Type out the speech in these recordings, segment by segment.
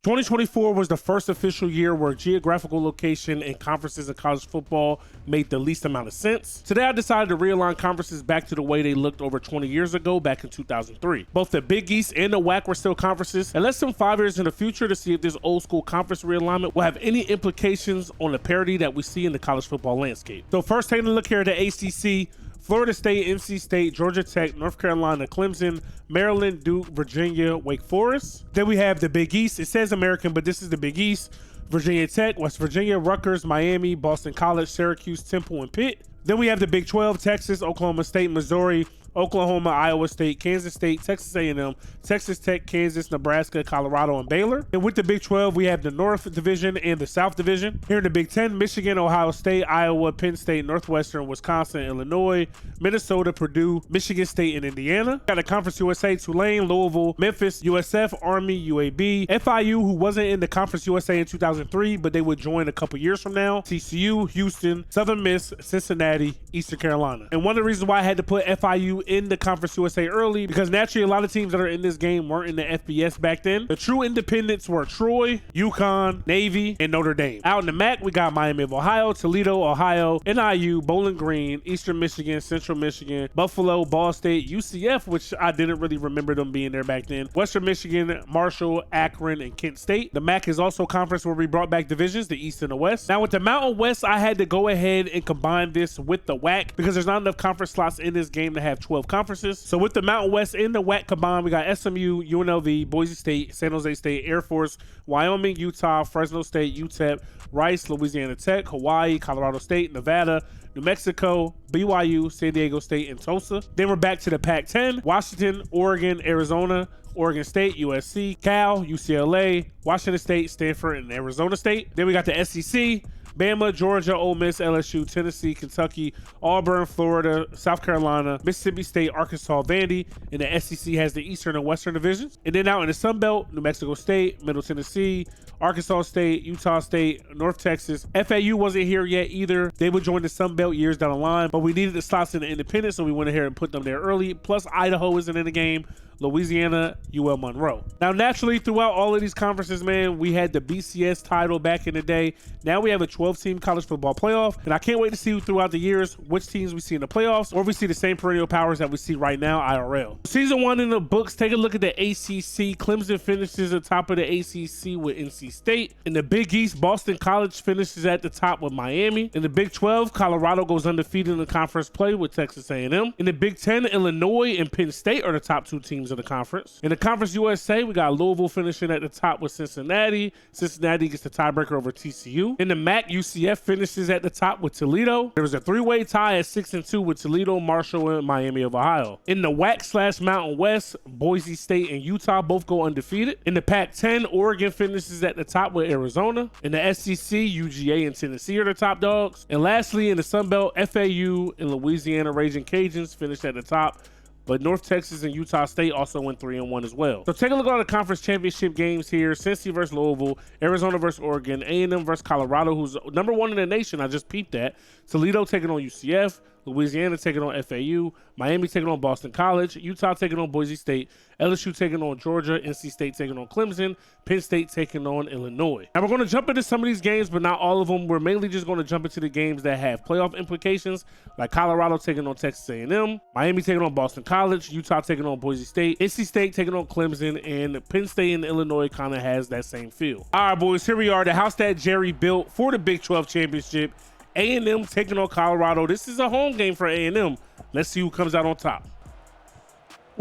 2024 was the first official year where geographical location and conferences in college football made the least amount of sense. Today, I decided to realign conferences back to the way they looked over 20 years ago, back in 2003. Both the Big East and the WAC were still conferences, and let's spend 5 years in the future to see if this old school conference realignment will have any implications on the parity that we see in the college football landscape. So first, taking a look here at the ACC, Florida State, NC State, Georgia Tech, North Carolina, Clemson, Maryland, Duke, Virginia, Wake Forest. Then we have the Big East. It says American, but this is the Big East. Virginia Tech, West Virginia, Rutgers, Miami, Boston College, Syracuse, Temple, and Pitt. Then we have the Big 12, Texas, Oklahoma State, Missouri, Oklahoma, Iowa State, Kansas State, Texas A&M, Texas Tech, Kansas, Nebraska, Colorado, and Baylor. And with the Big 12, we have the North Division and the South Division. Here in the Big 10, Michigan, Ohio State, Iowa, Penn State, Northwestern, Wisconsin, Illinois, Minnesota, Purdue, Michigan State, and Indiana. Got the Conference USA, Tulane, Louisville, Memphis, USF, Army, UAB, FIU, who wasn't in the Conference USA in 2003, but they would join a couple years from now, TCU, Houston, Southern Miss, Cincinnati, Eastern Carolina. And one of the reasons why I had to put FIU in the Conference USA early, because naturally a lot of teams that are in this game weren't in the FBS back then. The true independents were Troy, UConn, Navy, and Notre Dame. Out in the MAC, we got Miami of Ohio, Toledo, Ohio, NIU, Bowling Green, Eastern Michigan, Central Michigan, Buffalo, Ball State, UCF, which I didn't really remember them being there back then, Western Michigan, Marshall, Akron, and Kent State. The MAC is also a conference where we brought back divisions, the East and the West. Now with the Mountain West, I had to go ahead and combine this with the WAC because there's not enough conference slots in this game to have 12 conferences. So with the Mountain West and the WAC combined, we got SMU, UNLV, Boise State, San Jose State, Air Force, Wyoming, Utah, Fresno State, UTEP, Rice, Louisiana Tech, Hawaii, Colorado State, Nevada, New Mexico, BYU, San Diego State, and Tulsa. Then we're back to the Pac-10, Washington, Oregon, Arizona, Oregon State, USC, Cal, UCLA, Washington State, Stanford, and Arizona State. Then we got the SEC, Bama, Georgia, Ole Miss, LSU, Tennessee, Kentucky, Auburn, Florida, South Carolina, Mississippi State, Arkansas, Vandy, and the SEC has the Eastern and Western divisions. And then out in the Sun Belt, New Mexico State, Middle Tennessee, Arkansas State, Utah State, North Texas. FAU wasn't here yet either. They would join the Sun Belt years down the line, but we needed the slots in the independent, so we went ahead and put them there early. Plus, Idaho isn't in the game. Louisiana, UL Monroe. Now, naturally, throughout all of these conferences, man, we had the BCS title back in the day. Now we have a 12-team college football playoff, and I can't wait to see throughout the years which teams we see in the playoffs, or if we see the same perennial powers that we see right now, IRL. Season 1 in the books, take a look at the ACC. Clemson finishes at the top of the ACC with NC State. In the Big East, Boston College finishes at the top with Miami. In the Big 12, Colorado goes undefeated in the conference play with Texas A&M. In the Big 10, Illinois and Penn State are the top 2 teams of the conference. In the Conference USA, we got Louisville finishing at the top with Cincinnati. Cincinnati gets the tiebreaker over TCU. In the MAC, UCF finishes at the top with Toledo. There was a 3-way tie at 6-2 with Toledo, Marshall, and Miami of Ohio. In the WAC/Mountain West, Boise State and Utah both go undefeated. In the Pac-10, Oregon finishes at the top with Arizona. In the SEC, UGA and Tennessee are the top dogs. And lastly, in the Sun Belt, FAU and Louisiana Raging Cajuns finished at the top, but North Texas and Utah State also went 3-1 as well. So take a look at the conference championship games here. Cincy versus Louisville, Arizona versus Oregon, A&M versus Colorado, who's number 1 in the nation. I just peeped that. Toledo taking on UCF, Louisiana taking on FAU, Miami taking on Boston College, Utah taking on Boise State, LSU taking on Georgia, NC State taking on Clemson, Penn State taking on Illinois. Now we're going to jump into some of these games, but not all of them. We're mainly just going to jump into the games that have playoff implications, like Colorado taking on Texas A&M, Miami taking on Boston College, Utah taking on Boise State, NC State taking on Clemson, and Penn State and Illinois kind of has that same feel. All right, boys, here we are, the house that Jerry built for the Big 12 championship. A&M taking on Colorado. This is a home game for A&M. Let's see who comes out on top.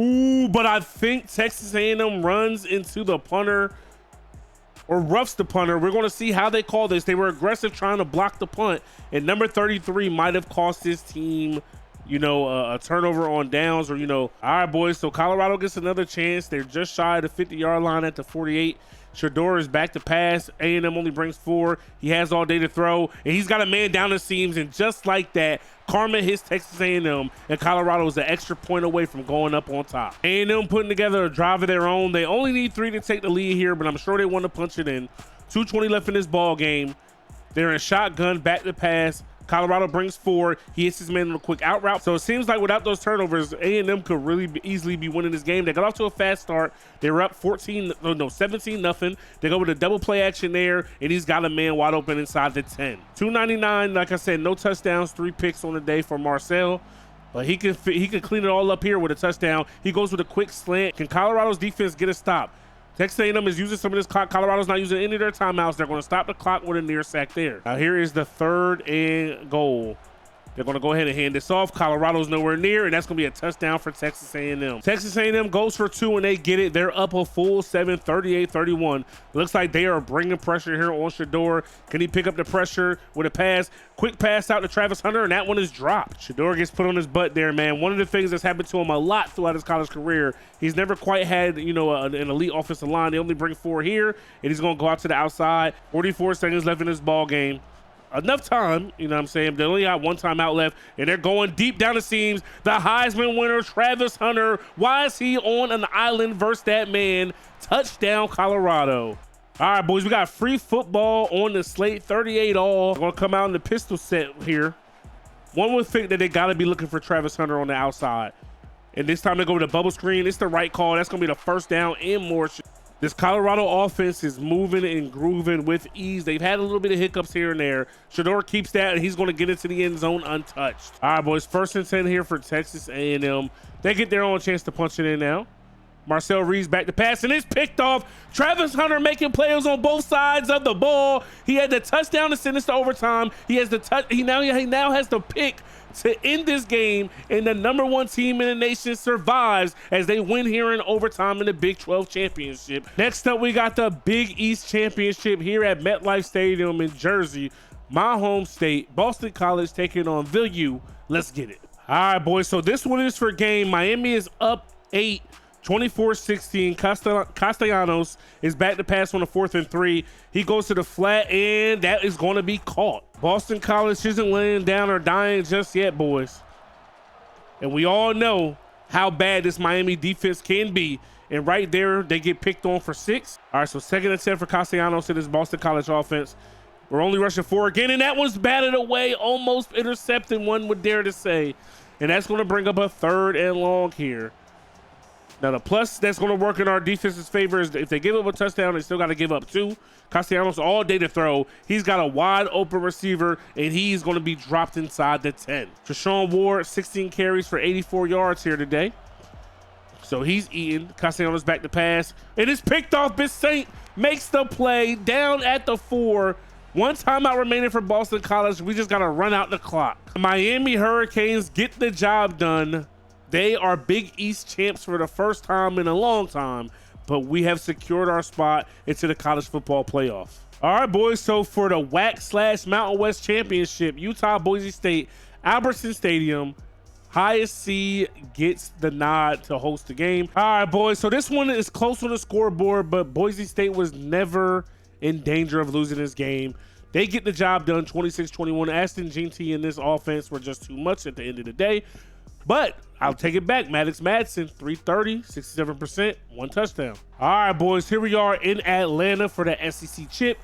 Ooh, but I think Texas A&M runs into the punter or roughs the punter. We're going to see how they call this. They were aggressive trying to block the punt, and number 33 might have cost his team, you know, a turnover on downs, or, you know. All right, boys, so Colorado gets another chance. They're just shy of the 50-yard line at the 48. Shador is back to pass. A&M only brings 4. He has all day to throw, and he's got a man down the seams, and just like that, karma hits Texas A&M, and Colorado is an extra point away from going up on top. A&M putting together a drive of their own. They only need 3 to take the lead here, but I'm sure they want to punch it in. 2:20 left in this ball game. They're in shotgun, back to pass. Colorado brings 4. He hits his man on a quick out route. So it seems like without those turnovers, A&M could really easily be winning this game. They got off to a fast start. They were up 17-0. They go with a double play action there, and he's got a man wide open inside the 10. 299, like I said, no touchdowns, 3 picks on the day for Marcel. But he can clean it all up here with a touchdown. He goes with a quick slant. Can Colorado's defense get a stop? Texas A&M is using some of this clock. Colorado's not using any of their timeouts. They're going to stop the clock with a near sack there. Now here is the 3rd and goal. They're going to go ahead and hand this off. Colorado's nowhere near, and that's going to be a touchdown for Texas A&M. Texas A&M goes for 2, and they get it. They're up a full 7, 38-31. Looks like they are bringing pressure here on Shedeur. Can he pick up the pressure with a pass? Quick pass out to Travis Hunter, and that one is dropped. Shedeur gets put on his butt there, man. One of the things that's happened to him a lot throughout his college career, he's never quite had, an elite offensive line. They only bring 4 here, and he's going to go out to the outside. 44 seconds left in this ball game. Enough time, you know what I'm saying? They only got 1 timeout left, and they're going deep down the seams. The Heisman winner, Travis Hunter. Why is he on an island versus that man? Touchdown, Colorado. All right, boys, we got free football on the slate, 38 all. We're going to come out in the pistol set here. One would think that they got to be looking for Travis Hunter on the outside. And this time they go with a bubble screen. It's the right call. That's going to be the first down and more. This Colorado offense is moving and grooving with ease. They've had a little bit of hiccups here and there. Shedeur keeps that, and he's going to get into the end zone untouched. All right, boys, 1st and 10 here for Texas A&M. They get their own chance to punch it in now. Marcel Reeves back to pass, and it's picked off. Travis Hunter making plays on both sides of the ball. He had the touchdown to send us to overtime. He has the he now has the pick to end this game, and the #1 team in the nation survives as they win here in overtime in the Big 12 championship. Next up, we got the Big East championship here at MetLife Stadium in Jersey, my home state. Boston College taking on VU. Let's get it. All right, boys, so this one is for game. Miami is up 8. 24-16. Castellanos is back to pass on the 4th and 3. He goes to the flat, and that is going to be caught. Boston College isn't laying down or dying just yet, boys. And we all know how bad this Miami defense can be. And right there, they get picked on for 6. All right, so 2nd and 10 for Castellanos in this Boston College offense. We're only rushing 4 again, and that one's batted away, almost intercepted, one would dare to say. And that's going to bring up a 3rd and long here. Now, the plus that's going to work in our defense's favor is if they give up a touchdown, they still got to give up 2. Castellanos all day to throw. He's got a wide open receiver, and he's going to be dropped inside the 10. Treshawn Ward, 16 carries for 84 yards here today. So he's eating. Castellanos back to pass. It is picked off. Bisssaint makes the play down at the 4. 1 timeout remaining for Boston College. We just got to run out the clock. Miami Hurricanes get the job done. They are Big East champs for the first time in a long time, but we have secured our spot into the college football playoff. All right, boys, so for the WAC/Mountain West Championship, Utah, Boise State, Albertson Stadium, highest seed gets the nod to host the game. All right, boys, so this one is close on the scoreboard, but Boise State was never in danger of losing this game. They get the job done, 26-21. Aston Jeanty and this offense were just too much at the end of the day. But I'll take it back. Maddox Madsen, 330, 67%, 1 touchdown. All right, boys, here we are in Atlanta for the SEC chip.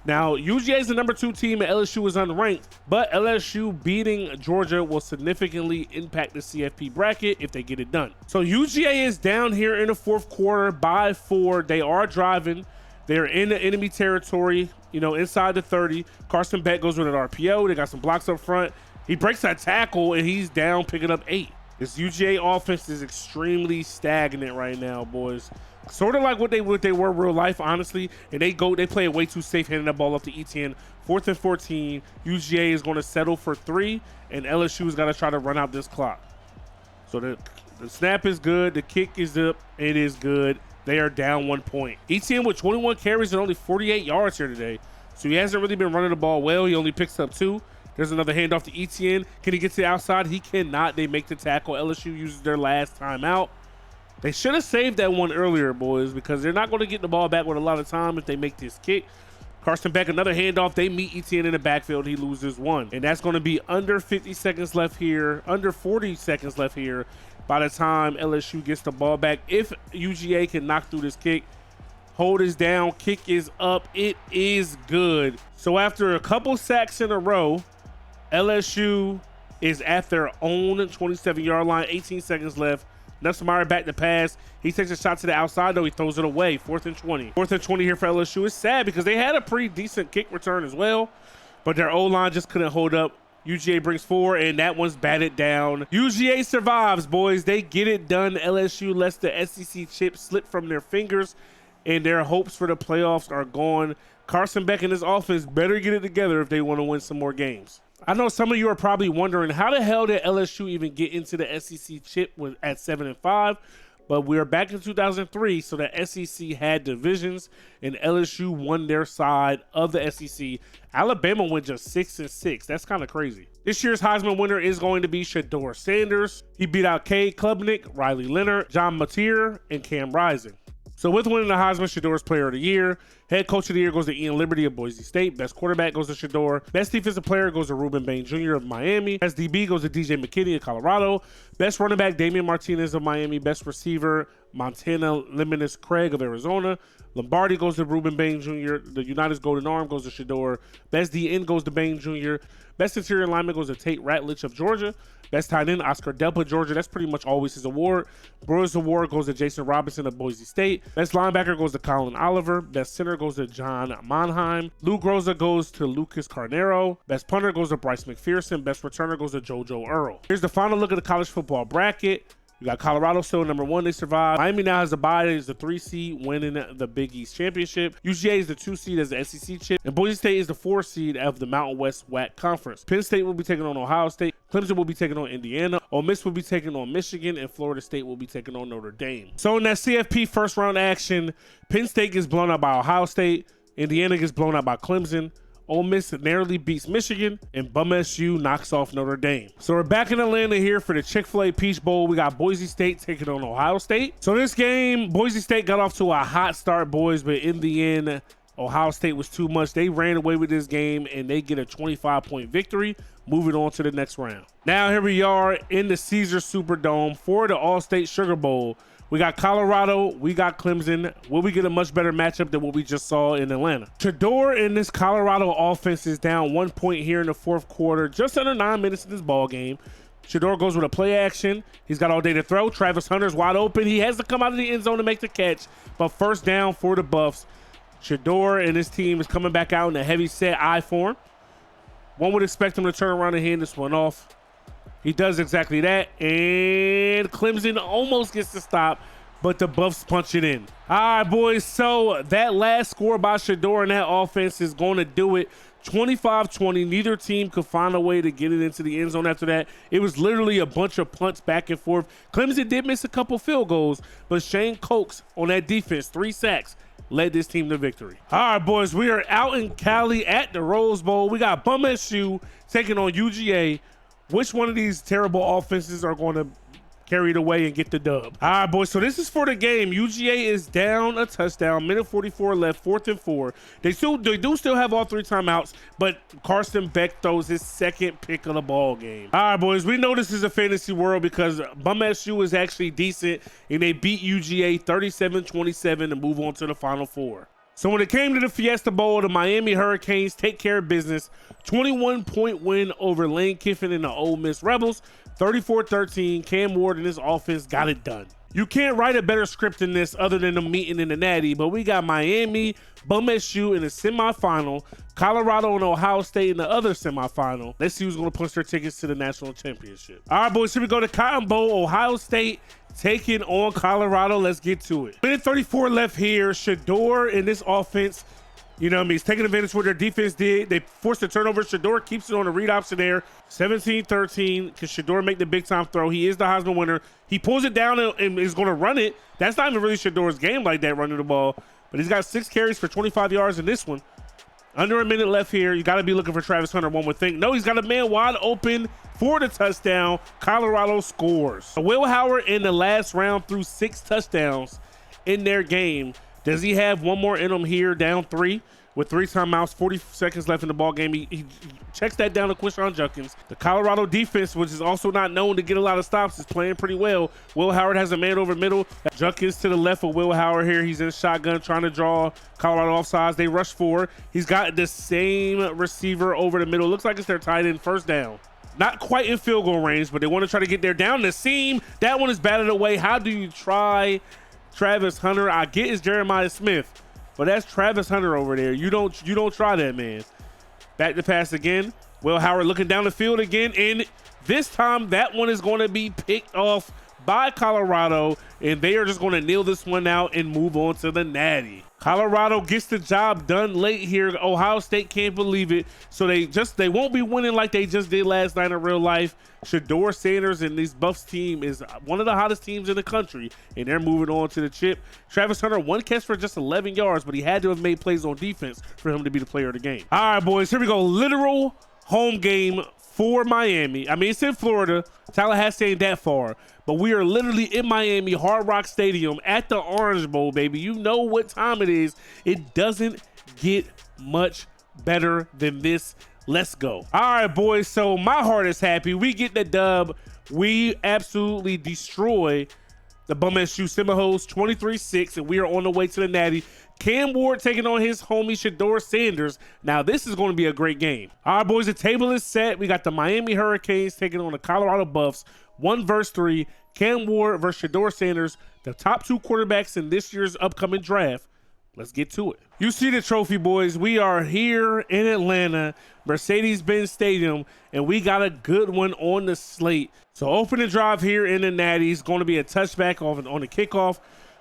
Now, UGA is the #2 team and LSU is unranked, but LSU beating Georgia will significantly impact the CFP bracket if they get it done. So UGA is down here in the 4th quarter by 4. They are driving. They're in the enemy territory, inside the 30. Carson Beck goes with an RPO. They got some blocks up front. He breaks that tackle, and he's down, picking up 8. This UGA offense is extremely stagnant right now, boys. Sort of like what they were real life, honestly. And they play it way too safe, handing the ball off to Etienne. 4th and 14. UGA is going to settle for 3, and LSU's got to try to run out this clock. So the snap is good. The kick is up. It is good. They are down 1 point. Etienne with 21 carries and only 48 yards here today. So he hasn't really been running the ball well. He only picks up 2. There's another handoff to Etienne. Can he get to the outside? He cannot. They make the tackle. LSU uses their last timeout. They should have saved that one earlier, boys, because they're not going to get the ball back with a lot of time if they make this kick. Carson Beck, another handoff. They meet Etienne in the backfield. He loses 1. And that's going to be under 50 seconds left here, under 40 seconds left here by the time LSU gets the ball back. If UGA can knock through this kick, hold is down, kick is up. It is good. So after a couple sacks in a row, LSU is at their own 27-yard line, 18 seconds left. Nussmeier back to pass. He takes a shot to the outside, though. He throws it away. 4th and 20. 4th and 20 here for LSU. It's sad because they had a pretty decent kick return as well, but their O-line just couldn't hold up. UGA brings 4, and that one's batted down. UGA survives, boys. They get it done. LSU lets the SEC chip slip from their fingers, and their hopes for the playoffs are gone. Carson Beck and his offense better get it together if they want to win some more games. I know some of you are probably wondering, how the hell did LSU even get into the SEC chip at 7-5? But we're back in 2003, so the SEC had divisions, and LSU won their side of the SEC. Alabama went just 6-6. That's kind of crazy. This year's Heisman winner is going to be Shedeur Sanders. He beat out Cade Klubnik, Riley Leonard, John Mateer, and Cam Rising. So with winning the Heisman, Shedeur's Player of the Year. Head Coach of the Year goes to Ian Liberty of Boise State. Best Quarterback goes to Shedeur. Best Defensive Player goes to Ruben Bain Jr. of Miami. Best DB goes to DJ McKinney of Colorado. Best Running Back, Damian Martinez of Miami. Best Receiver, Montana Liminis Craig of Arizona. Lombardi goes to Ruben Bain Jr. The United's Golden Arm goes to Shedeur. Best DN goes to Bain Jr. Best Interior Lineman goes to Tate Ratledge of Georgia. Best tight end, Oscar Delpa, Georgia. That's pretty much always his award. Brewers Award goes to Jason Robinson of Boise State. Best linebacker goes to Colin Oliver. Best center goes to John Monheim. Lou Groza goes to Lucas Carnero. Best punter goes to Bryce McPherson. Best returner goes to JoJo Earl. Here's the final look at the college football bracket. You got Colorado still number 1. They survived. Miami now has a bye as the 3 seed, winning the Big East Championship. UGA is the 2 seed as the SEC chip. And Boise State is the 4 seed of the Mountain West WAC Conference. Penn State will be taking on Ohio State. Clemson will be taking on Indiana. Ole Miss will be taking on Michigan. And Florida State will be taking on Notre Dame. So in that CFP first round action, Penn State gets blown out by Ohio State. Indiana gets blown out by Clemson. Ole Miss narrowly beats Michigan, and Bum SU knocks off Notre Dame. So we're back in Atlanta here for the Chick-fil-A Peach Bowl. We got Boise State taking on Ohio State. So this game, Boise State got off to a hot start, boys, but in the end, Ohio State was too much. They ran away with this game, and they get a 25-point victory, moving on to the next round. Now here we are in the Caesars Superdome for the All-State Sugar Bowl. We got Colorado, we got Clemson. Will we get a much better matchup than what we just saw in Atlanta? Shedeur in this Colorado offense is down 1 point here in the 4th quarter, just under 9 minutes in this ball game. Shedeur goes with a play action. He's got all day to throw. Travis Hunter's wide open. He has to come out of the end zone to make the catch, but first down for the Buffs. Shedeur and his team is coming back out in a heavy set I form. One would expect him to turn around and hand this one off. He does exactly that, and Clemson almost gets the stop, but the Buffs punch it in. All right, boys, so that last score by Shedeur and that offense is going to do it. 25-20. Neither team could find a way to get it into the end zone after that. It was literally a bunch of punts back and forth. Clemson did miss a couple field goals, but Shane Cokes on that defense, 3 sacks, led this team to victory. All right, boys, we are out in Cali at the Rose Bowl. We got Bum SU taking on UGA. Which one of these terrible offenses are going to carry it away and get the dub? All right, boys, so this is for the game. UGA is down a touchdown, minute 44 left, 4th and 4. They do still have all 3 timeouts, but Carson Beck throws his 2nd pick of the ball game. All right, boys, we know this is a fantasy world because Bum SU is actually decent, and they beat UGA 37-27 to move on to the Final Four. So when it came to the Fiesta Bowl, the Miami Hurricanes take care of business. 21-point win over Lane Kiffin and the Ole Miss Rebels. 34-13. Cam Ward and his offense got it done. You can't write a better script than this other than them meeting in the Natty, but we got Miami, Bum SU in the semifinal, Colorado and Ohio State in the other semifinal. Let's see who's going to punch their tickets to the national championship. All right, boys, here we go to Cotton Bowl. Ohio State taking on Colorado. Let's get to it. Minute 34 left here. Shedeur in this offense, you know what I mean, he's taking advantage of what their defense did. They forced a turnover. Shedeur keeps it on the read option there. 17-13. Can Shedeur make the big time throw? He is the Heisman winner. He pulls it down and is going to run it. That's not even really Shedeur's game like that, running the ball. But he's got 6 carries for 25 yards in this one. Under a minute left here. You got to be looking for Travis Hunter, one would think. No, he's got a man wide open for the touchdown. Colorado scores. Will Howard in the last round threw 6 touchdowns in their game. Does he have one more in him here, down 3? With 3 timeouts, 40 seconds left in the ball game. He checks that down to Quishon Judkins. The Colorado defense, which is also not known to get a lot of stops, is playing pretty well. Will Howard has a man over middle. Judkins to the left of Will Howard here. He's in shotgun trying to draw Colorado offsides. They rush 4. He's got the same receiver over the middle. Looks like it's their tight end, first down. Not quite in field goal range, but they want to try to get there down the seam. That one is batted away. How do you try Travis Hunter? I get it's Jeremiah Smith, but that's Travis Hunter over there. You don't try that, man. Back to pass again. Will Howard looking down the field again, and this time that one is going to be picked off by Colorado, and they are just going to kneel this one out and move on to the Natty. Colorado gets the job done late here. Ohio State can't believe it, so they won't be winning like they just did last night in real life. Shedeur Sanders and these Buffs team is one of the hottest teams in the country, and they're moving on to the chip. Travis Hunter, 1 catch for just 11 yards, but he had to have made plays on defense for him to be the player of the game. All right, boys, here we go. Literal home game for Miami. I mean, it's in Florida. Tallahassee ain't that far, but we are literally in Miami, Hard Rock Stadium at the Orange Bowl, baby. You know what time it is. It doesn't get much better than this. Let's go. All right, boys, so my heart is happy. We get the dub. We absolutely destroy the Bum SU Seminoles 23-6, and we are on the way to the Natty. Cam Ward taking on his homie Shedeur Sanders. Now, this is going to be a great game. All right, boys, the table is set. We got the Miami Hurricanes taking on the Colorado Buffs, 1 versus 3. Cam Ward versus Shedeur Sanders, the top 2 quarterbacks in this year's upcoming draft. Let's get to it. You see the trophy, boys. We are here in Atlanta, Mercedes-Benz Stadium, and we got a good one on the slate. So opening drive here in the Natty is going to be a touchback on the kickoff.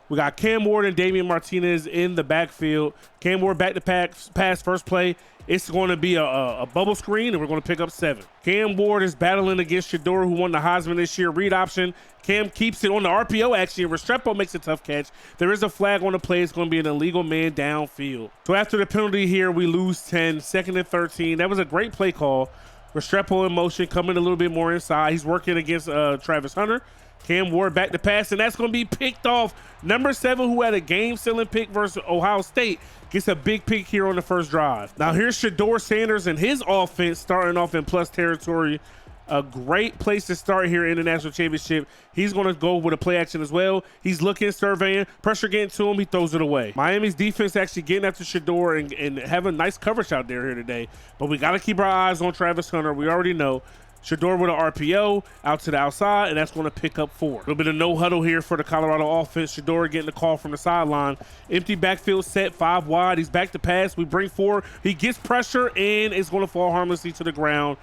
We got Cam Ward and Damian Martinez in the backfield. Cam Ward back to pass first play. It's going to be a bubble screen, and we're going to pick up 7. Cam Ward is battling against Shedeur, who won the Heisman this year. Read option. Cam keeps it on the RPO action. Restrepo makes a tough catch. There is a flag on the play. It's going to be an illegal man downfield. So after the penalty here, we lose 10, 2nd and 13. That was a great play call. Restrepo in motion, coming a little bit more inside. He's working against Travis Hunter. Cam Ward back to pass, and that's going to be picked off. Number 7, who had a game-sealing pick versus Ohio State, gets a big pick here on the first drive. Now here's Shedeur Sanders and his offense starting off in plus territory. A great place to start here in the national championship. He's going to go with a play action as well. He's looking, surveying, pressure getting to him. He throws it away. Miami's defense actually getting after Shedeur and having nice coverage out there here today. But we got to keep our eyes on Travis Hunter. We already know. Shedeur with an RPO out to the outside, and that's going to pick up 4. A little bit of no huddle here for the Colorado offense. Shedeur getting the call from the sideline. Empty backfield set, 5 wide. He's back to pass. We bring 4. He gets pressure, and it's going to fall harmlessly to the ground.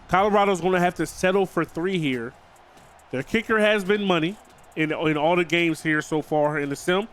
Colorado's going to have to settle for 3 here. Their kicker has been money in all the games here so far in the sim.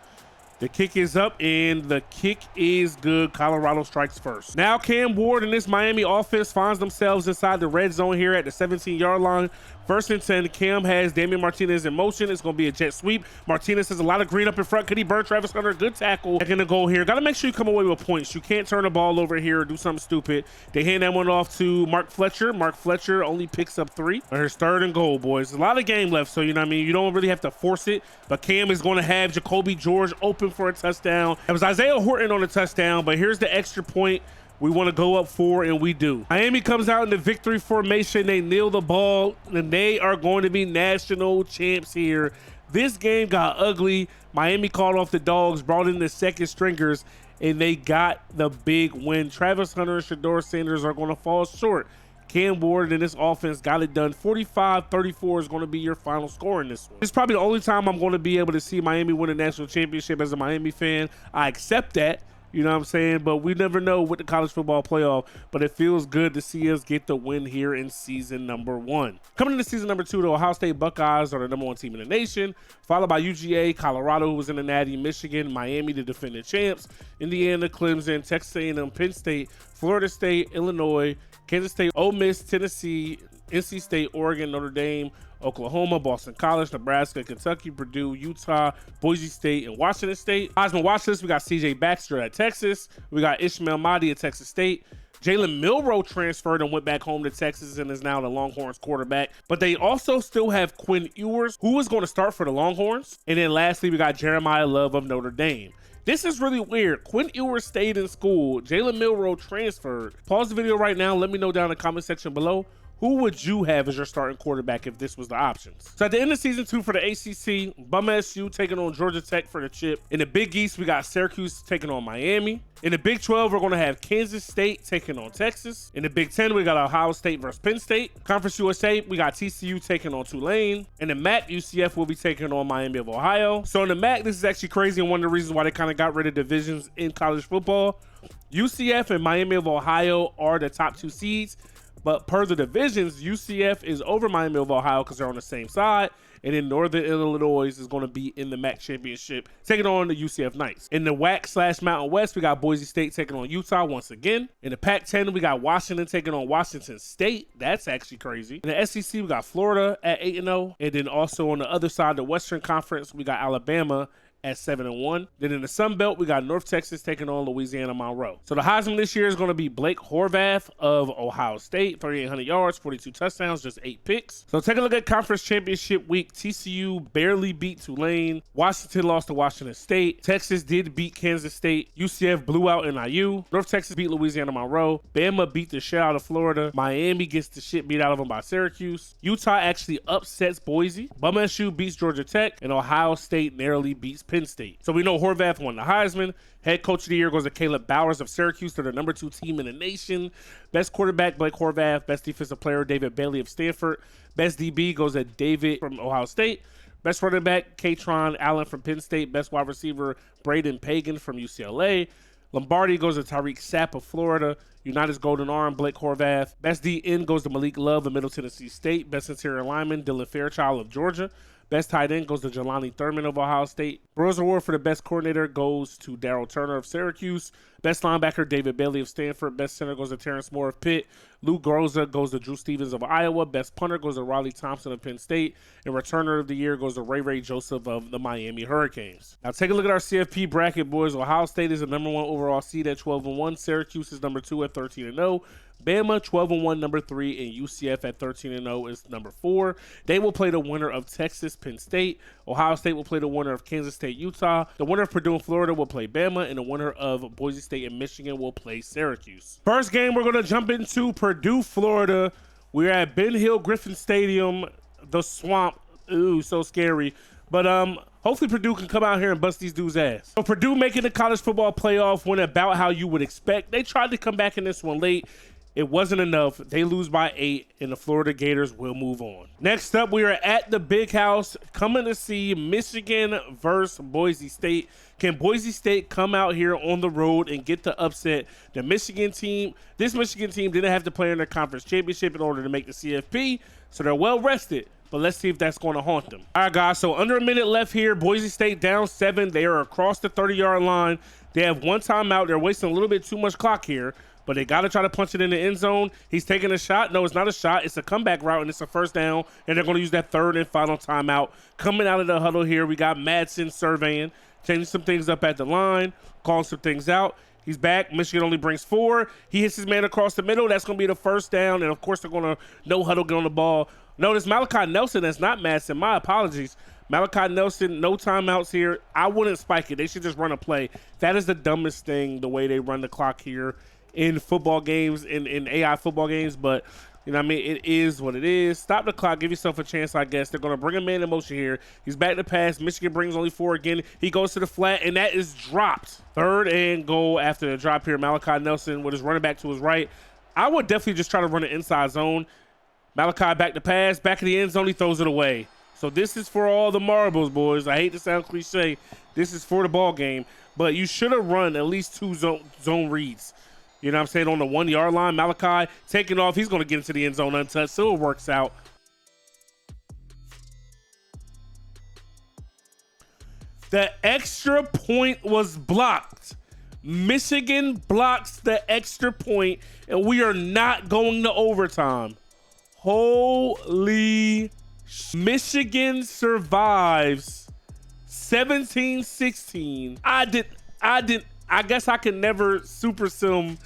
The kick is up, and the kick is good. Colorado strikes first. Now Cam Ward and this Miami offense finds themselves inside the red zone here at the 17-yard line. 1st and 10. Cam has Damian Martinez in motion. It's going to be a jet sweep. Martinez has a lot of green up in front. Could he burn Travis Hunter? Good tackle. Second to goal here. Got to make sure you come away with points. You can't turn the ball over here or do something stupid. They hand that one off to Mark Fletcher. Mark Fletcher only picks up 3. Here's 3rd and goal, boys. A lot of game left, so you know what I mean. You don't really have to force it, but Cam is going to have Jacoby George open for a touchdown. It was Isaiah Horton on the touchdown, but here's the extra point. We want to go up 4, and we do. Miami comes out in the victory formation. They kneel the ball, and they are going to be national champs here. This game got ugly. Miami called off the dogs, brought in the second stringers, and they got the big win. Travis Hunter and Shedeur Sanders are going to fall short. Cam Ward and this offense got it done. 45-34 is going to be your final score in this one. This is probably the only time I'm going to be able to see Miami win a national championship as a Miami fan. I accept that. You know what I'm saying? But we never know with the college football playoff. But it feels good to see us get the win here in season number 1. Coming into season number 2, the Ohio State Buckeyes are the number 1 team in the nation, followed by UGA, Colorado, who was in the Natty, Michigan, Miami, the defending champs, Indiana, Clemson, Texas A&M, Penn State, Florida State, Illinois, Kansas State, Ole Miss, Tennessee, NC State, Oregon, Notre Dame, Oklahoma, Boston College, Nebraska, Kentucky, Purdue, Utah, Boise State, and Washington State. Heisman watch list, we got CJ Baxter at Texas. We got Ishmael Mahdi at Texas State. Jalen Milroe transferred and went back home to Texas and is now the Longhorns quarterback. But they also still have Quinn Ewers, who is going to start for the Longhorns. And then lastly, we got Jeremiah Love of Notre Dame. This is really weird. Quinn Ewers stayed in school. Jalen Milroe transferred. Pause the video right now. Let me know down in the comment section below. Who would you have as your starting quarterback if this was the options? So at the end of season 2 for the ACC, Bum SU taking on Georgia Tech for the chip. In the Big East, we got Syracuse taking on Miami. In the Big 12, we're going to have Kansas State taking on Texas. In the Big 10, we got Ohio State versus Penn State. Conference USA, we got TCU taking on Tulane. In the MAC, UCF will be taking on Miami of Ohio. So in the MAC, this is actually crazy, and one of the reasons why they kind of got rid of divisions in college football. UCF and Miami of Ohio are the top 2 seeds. But per the divisions, UCF is over Miami of Ohio because they're on the same side. And then Northern Illinois is going to be in the MAC championship, taking on the UCF Knights. In the WAC/Mountain West, we got Boise State taking on Utah once again. In the Pac-10, we got Washington taking on Washington State. That's actually crazy. In the SEC, we got Florida at 8-0. And then also on the other side, the Western Conference, we got Alabama at 7-1. Then in the Sun Belt, we got North Texas taking on Louisiana Monroe. So the Heisman this year is going to be Blake Horvath of Ohio State, 3,800 yards, 42 touchdowns, just 8 picks. So take a look at Conference Championship Week. TCU barely beat Tulane. Washington lost to Washington State. Texas did beat Kansas State. UCF blew out NIU. North Texas beat Louisiana Monroe. Bama beat the shit out of Florida. Miami gets the shit beat out of them by Syracuse. Utah actually upsets Boise. Bum SU beats Georgia Tech. And Ohio State narrowly beats Penn State. So we know Horvath won the Heisman. Head coach of the year goes to Caleb Bowers of Syracuse. They're the number 2 team in the nation. Best quarterback, Blake Horvath. Best defensive player, David Bailey of Stanford. Best DB goes to David from Ohio State. Best running back, Katron Allen from Penn State. Best wide receiver, Braden Pagan from UCLA. Lombardi goes to Tyreek Sapp of Florida. United's Golden Arm, Blake Horvath. Best DN goes to Malik Love of Middle Tennessee State. Best interior lineman, Dylan Fairchild of Georgia. Best tight end goes to Jelani Thurman of Ohio State. Bronze Award for the best coordinator goes to Darryl Turner of Syracuse. Best linebacker, David Bailey of Stanford. Best center goes to Terrence Moore of Pitt. Luke Groza goes to Drew Stevens of Iowa. Best punter goes to Riley Thompson of Penn State. And returner of the year goes to Ray Joseph of the Miami Hurricanes. Now take a look at our CFP bracket, boys. Ohio State is the number 1 overall seed at 12-1. Syracuse is number 2 at 13-0. Bama 12-1, number 3, and UCF at 13-0 is number 4. They will play the winner of Texas, Penn State. Ohio State will play the winner of Kansas State, Utah. The winner of Purdue and Florida will play Bama, and the winner of Boise State and Michigan will play Syracuse. First game we're going to jump into, Purdue, Florida. We're at Ben Hill Griffin Stadium, the Swamp. Ooh, so scary. But hopefully Purdue can come out here and bust these dudes' ass. So Purdue making the college football playoff went about how you would expect. They tried to come back in this one late. It wasn't enough. They lose by 8, and the Florida Gators will move on. Next up, we are at the Big House, coming to see Michigan versus Boise State. Can Boise State come out here on the road and get the upset? The Michigan team, this Michigan team didn't have to play in their conference championship in order to make the CFP, so they're well rested. But let's see if that's going to haunt them. All right, guys, so under a minute left here. Boise State down 7. They are across the 30-yard line. They have one timeout. They're wasting a little bit too much clock here, but they got to try to punch it in the end zone. He's taking a shot. No, it's not a shot. It's a comeback route, and it's a first down, and they're going to use that third and final timeout. Coming out of the huddle here, we got Madsen surveying, changing some things up at the line, calling some things out. He's back. Michigan only brings 4. He hits his man across the middle. That's going to be the first down, and, of course, they're going to no huddle, get on the ball. Notice Malachi Nelson, that's not Madsen. My apologies. Malachi Nelson, no timeouts here. I wouldn't spike it. They should just run a play. That is the dumbest thing, the way they run the clock here in football games, in AI football games, but you know what I mean? It is what it is. Stop the clock. Give yourself a chance, I guess. They're going to bring a man in motion here. He's back to pass. Michigan brings only 4 again. He goes to the flat, and that is dropped. 3rd and goal after the drop here. Malachi Nelson with his running back to his right. I would definitely just try to run an inside zone. Malachi back to pass. Back in the end zone, he throws it away. So this is for all the marbles, boys. I hate to sound cliche. This is for the ball game. But you should have run at least 2 zone reads. You know what I'm saying? On the 1-yard line, Malachi taking off. He's going to get into the end zone untouched, so it works out. The extra point was blocked. Michigan blocks the extra point, and we are not going to overtime. Holy Michigan survives 17-16. I guess I can never super sim.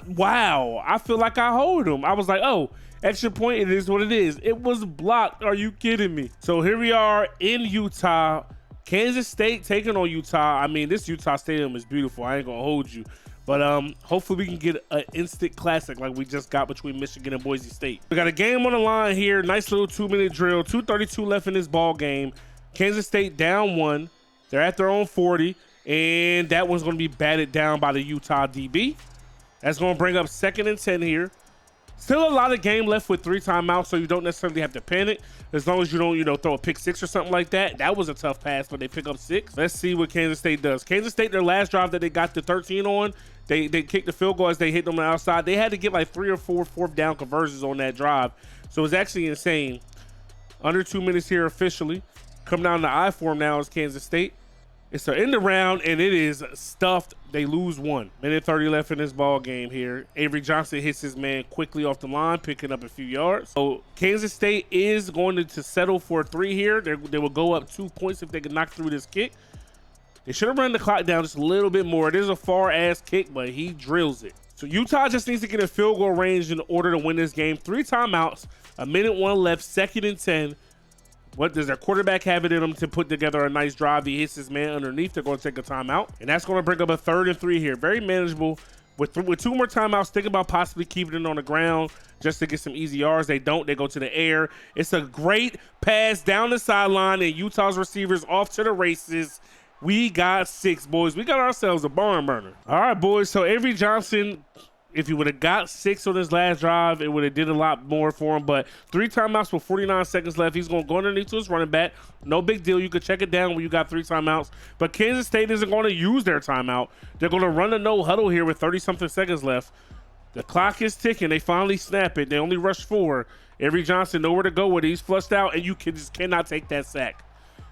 Wow. I feel like I hold him. I was like, oh, extra point. It is what it is. It was blocked. Are you kidding me? So here we are in Utah. Kansas State taking on Utah. I mean, this Utah Stadium is beautiful. I ain't gonna hold you. But hopefully we can get an instant classic like we just got between Michigan and Boise State. We got a game on the line here. Nice little 2-minute drill. 2:32 left in this ball game. Kansas State down 1. They're at their own 40. And that one's going to be batted down by the Utah DB. That's going to bring up 2nd and 10 here. Still a lot of game left with 3 timeouts, so you don't necessarily have to panic as long as you don't, throw a pick 6 or something like that. That was a tough pass, but they pick up 6. Let's see what Kansas State does. Kansas State, their last drive that they got to 13 on, they kicked the field goal as they hit them on the outside. They had to get like 3 or 4 fourth down conversions on that drive, so it's actually insane. Under 2 minutes here officially. Come down to I form now is Kansas State. It's the end of round, and it is stuffed. They lose 1. Minute 30 left in this ball game here. Avery Johnson hits his man quickly off the line, picking up a few yards. So Kansas State is going to settle for 3 here. They will go up 2 points if they can knock through this kick. They should have run the clock down just a little bit more. It is a far-ass kick, but he drills it. So Utah just needs to get a field goal range in order to win this game. 3 timeouts, a minute 1 left, 2nd and 10. What does their quarterback have it in him to put together a nice drive? He hits his man underneath. They're going to take a timeout, and that's going to bring up a 3rd and 3 here. Very manageable. With 2 more timeouts, think about possibly keeping it on the ground just to get some easy yards. They don't. They go to the air. It's a great pass down the sideline, and Utah's receivers off to the races. We got 6, boys. We got ourselves a barn burner. All right, boys. So Avery Johnson, if he would have got 6 on his last drive, it would have did a lot more for him. But 3 timeouts with 49 seconds left. He's going to go underneath to his running back. No big deal. You could check it down when you got 3 timeouts. But Kansas State isn't going to use their timeout. They're going to run a no huddle here with 30-something seconds left. The clock is ticking. They finally snap it. They only rush 4. Avery Johnson nowhere to go with it. He's flushed out, and you just cannot take that sack.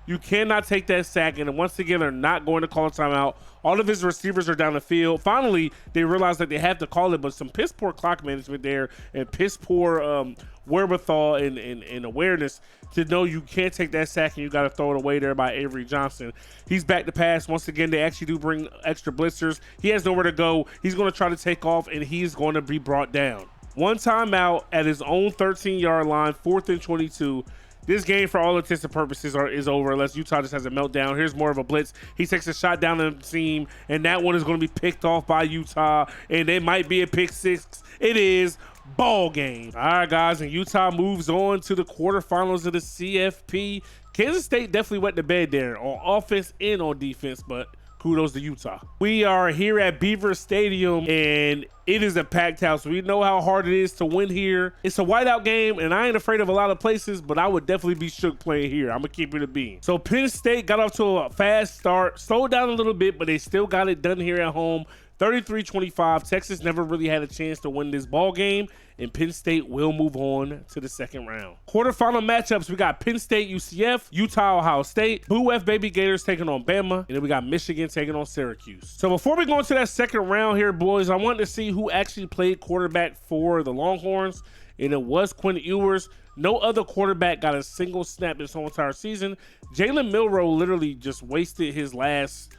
You cannot take that sack, and once again, they're not going to call a timeout. All of his receivers are down the field. Finally, they realize that they have to call it, but some piss poor clock management there and piss poor wherewithal and awareness to know you can't take that sack and you got to throw it away there by Avery Johnson. He's back to pass. Once again, they actually do bring extra blitzers. He has nowhere to go. He's going to try to take off, and he's going to be brought down. 1 timeout at his own 13-yard line, 4th and 22. This game, for all intents and purposes, is over unless Utah just has a meltdown. Here's more of a blitz. He takes a shot down the seam, and that one is going to be picked off by Utah, and it might be a pick 6. It is ball game. All right, guys, and Utah moves on to the quarterfinals of the CFP. Kansas State definitely went to bed there on offense and on defense, but kudos to Utah. We are here at Beaver Stadium, and it is a packed house. We know how hard it is to win here. It's a whiteout game, and I ain't afraid of a lot of places, but I would definitely be shook playing here. I'm going to keep it a bean. So Penn State got off to a fast start, slowed down a little bit, but they still got it done here at home. 33-25. Texas never really had a chance to win this ball game, and Penn State will move on to the 2nd round. Quarterfinal matchups, we got Penn State, UCF, Utah, Ohio State, Blue F Baby Gators taking on Bama, and then we got Michigan taking on Syracuse. So before we go into that 2nd round here, boys, I wanted to see who actually played quarterback for the Longhorns, and it was Quinn Ewers. No other quarterback got a single snap this whole entire season. Jalen Milroe literally just wasted his last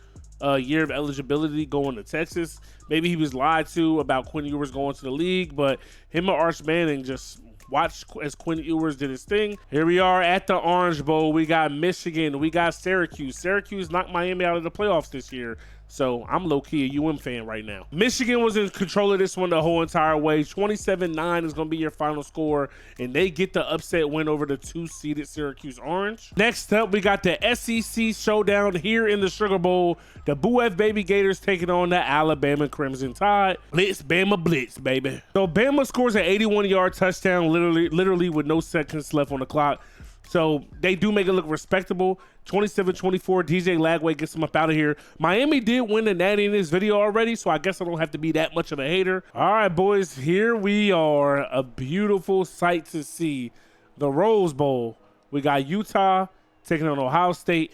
year of eligibility going to Texas. Maybe he was lied to about Quinn Ewers going to the league, but him and Arch Manning just watched as Quinn Ewers did his thing. Here we are at the Orange Bowl. We got Michigan. We got Syracuse. Syracuse knocked Miami out of the playoffs this year. So I'm low-key a UM fan right now. Michigan was in control of this one the whole entire way. 27-9 is going to be your final score, and they get the upset win over the 2-seeded Syracuse Orange. Next up, we got the SEC showdown here in the Sugar Bowl. The Boo F Baby Gators taking on the Alabama and Crimson Tide. Blitz, Bama, blitz, baby. So Bama scores an 81-yard touchdown, literally with no seconds left on the clock. So they do make it look respectable. 27-24, DJ Lagway gets them up out of here. Miami did win the Natty in this video already, so I guess I don't have to be that much of a hater. All right, boys, here we are. A beautiful sight to see. The Rose Bowl. We got Utah taking on Ohio State.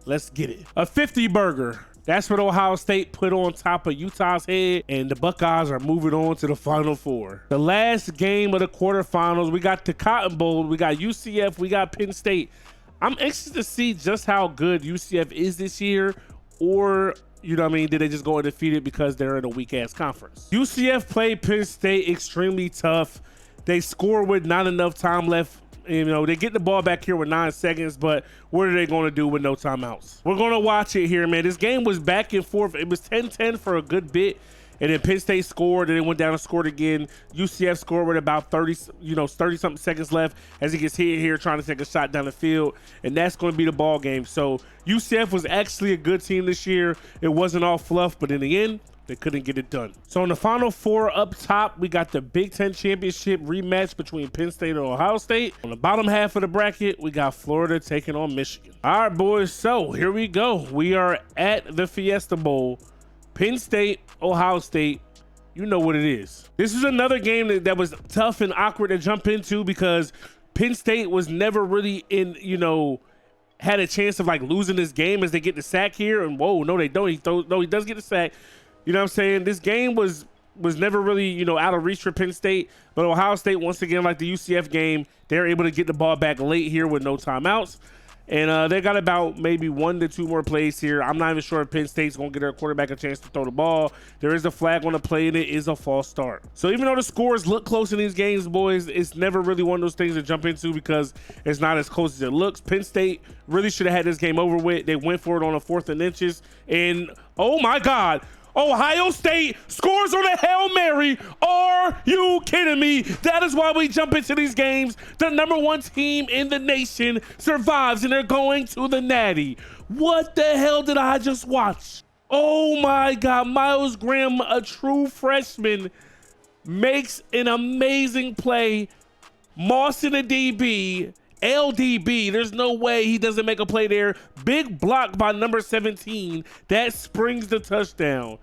Let's get it. A 50 burger. That's what Ohio State put on top of Utah's head, and the Buckeyes are moving on to the Final Four. The last game of the quarterfinals, we got the Cotton Bowl, we got UCF, we got Penn State. I'm anxious to see just how good UCF is this year, or, you know what I mean, did they just go undefeated because they're in a weak-ass conference? UCF played Penn State extremely tough. They scored with not enough time left You know, they get the ball back here with 9 seconds, but what are they going to do with no timeouts? We're going to watch it here, man. This game was back and forth. It was 10-10 for a good bit. And then Penn State scored, and then went down and scored again. UCF scored with about 30-something seconds left as he gets hit here trying to take a shot down the field. And that's going to be the ball game. So UCF was actually a good team this year. It wasn't all fluff, but in the end, they couldn't get it done. So in the Final Four up top, we got the Big Ten Championship rematch between Penn State and Ohio State. On the bottom half of the bracket, we got Florida taking on Michigan. All right, boys, so here we go. We are at the Fiesta Bowl. Penn State, Ohio State, you know what it is. This is another game that was tough and awkward to jump into because Penn State was never really had a chance of like losing this game as they get the sack here. And whoa, no, they don't. He does get the sack. You know what I'm saying? This game was never really, out of reach for Penn State. But Ohio State, once again, like the UCF game, they're able to get the ball back late here with no timeouts. And they got about maybe 1 to 2 more plays here. I'm not even sure if Penn State's going to get their quarterback a chance to throw the ball. There is a flag on the play, and it is a false start. So even though the scores look close in these games, boys, it's never really one of those things to jump into because it's not as close as it looks. Penn State really should have had this game over with. They went for it on a 4th and inches. And, oh, my God. Ohio State scores on a Hail Mary. Are you kidding me? That is why we jump into these games. The #1 team in the nation survives, and they're going to the Natty. What the hell did I just watch? Oh, my God. Miles Graham, a true freshman, makes an amazing play. Moss in the DB. LDB, there's no way he doesn't make a play there. Big block by number 17. That springs the touchdown.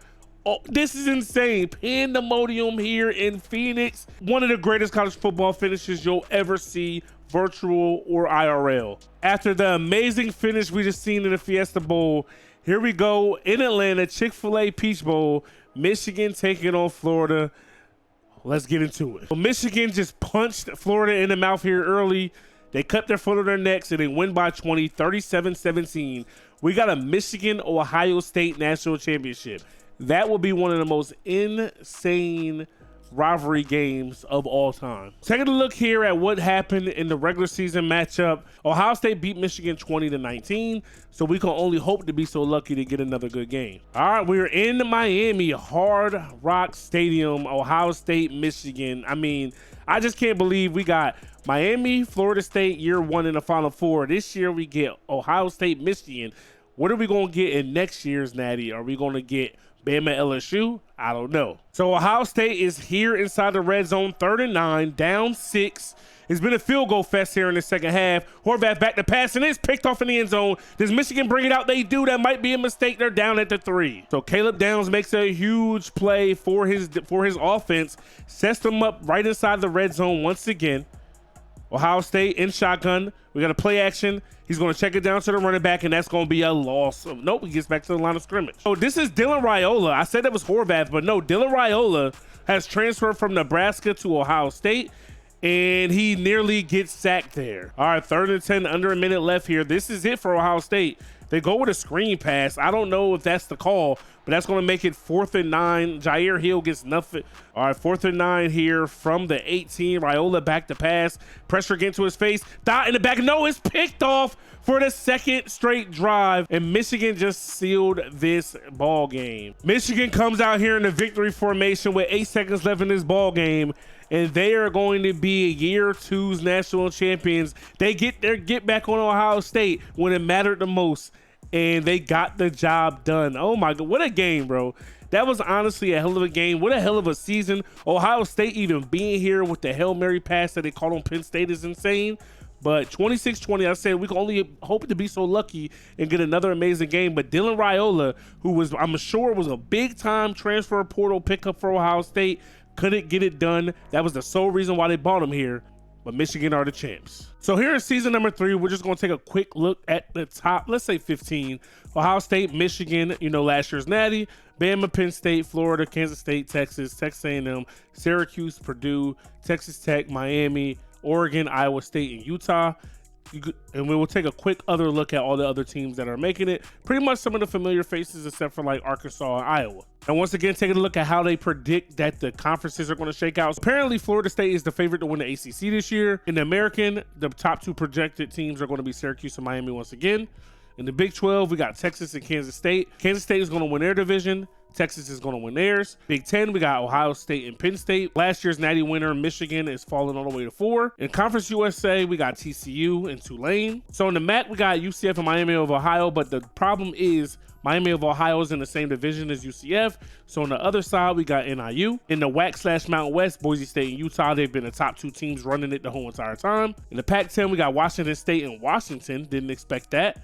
Oh, this is insane. Pandemonium here in Phoenix. One of the greatest college football finishes you'll ever see, virtual or IRL. After the amazing finish we just seen in the Fiesta Bowl, here we go in Atlanta, Chick-fil-A Peach Bowl, Michigan taking on Florida. Let's get into it. Well, Michigan just punched Florida in the mouth here early. They cut their foot on their necks and they win by 20, 37-17. We got a Michigan-Ohio State national championship. That will be one of the most insane rivalry games of all time. Taking a look here at what happened in the regular season matchup. Ohio State beat Michigan 20-19, so we can only hope to be so lucky to get another good game. All right, we're in Miami, Hard Rock Stadium, Ohio State, Michigan. I mean, I just can't believe we got Miami, Florida State, year 1 in the Final Four. This year we get Ohio State, Michigan. What are we going to get in next year's Natty? Are we going to get Bama, LSU? I don't know. So Ohio State is here inside the red zone, 3rd and 9, down 6. It's been a field goal fest here in the second half. Horvath back to pass, and it's picked off in the end zone. Does Michigan bring it out? They do. That might be a mistake. They're down at the 3. So Caleb Downs makes a huge play for his offense, sets them up right inside the red zone once again. Ohio State in shotgun. We got a play action. He's going to check it down to the running back, and that's going to be a loss. Nope, he gets back to the line of scrimmage. So this is Dylan Raiola. I said that was Horvath, but no, Dylan Raiola has transferred from Nebraska to Ohio State, and he nearly gets sacked there. All right, 3rd and 10, under a minute left here. This is it for Ohio State. They go with a screen pass. I don't know if that's the call, but that's going to make it 4th and 9. Jair Hill gets nothing. All right, 4th and 9 here from the 18. Raiola back to pass. Pressure getting to his face. Dot in the back. No, it's picked off for the 2nd straight drive, and Michigan just sealed this ball game. Michigan comes out here in the victory formation with 8 seconds left in this ball game, and they are going to be year 2's national champions. They get their get back on Ohio State when it mattered the most, and they got the job done. Oh my God, what a game, bro. That was honestly a hell of a game. What a hell of a season. Ohio State even being here with the Hail Mary pass that they called on Penn State is insane. But 26-20, I said we can only hope to be so lucky and get another amazing game. But Dylan Raiola, who was, I'm sure, was a big-time transfer portal pickup for Ohio State, couldn't get it done. That was the sole reason why they bought him here. But Michigan are the champs. So here in season number 3, we're just going to take a quick look at the top, let's say 15. Ohio State, Michigan, last year's Natty, Bama, Penn State, Florida, Kansas State, Texas, Texas A&M, Syracuse, Purdue, Texas Tech, Miami, Oregon, Iowa State, and Utah. And we will take a quick other look at all the other teams that are making it. Pretty much some of the familiar faces except for like Arkansas and Iowa. And once again, taking a look at how they predict that the conferences are going to shake out. Apparently, Florida State is the favorite to win the ACC this year. In the American, the top 2 projected teams are going to be Syracuse and Miami once again. In the Big 12, we got Texas and Kansas State. Kansas State is going to win their division. Texas is going to win theirs. Big 10, we got Ohio State and Penn State. Last year's Natty winner, Michigan, is falling all the way to 4. In Conference USA, we got TCU and Tulane. So in the MAC, we got UCF and Miami of Ohio, but the problem is Miami of Ohio is in the same division as UCF. So on the other side, we got NIU. In the WAC/Mountain West, Boise State and Utah, they've been the top 2 teams running it the whole entire time. In the Pac-10, we got Washington State and Washington. Didn't expect that.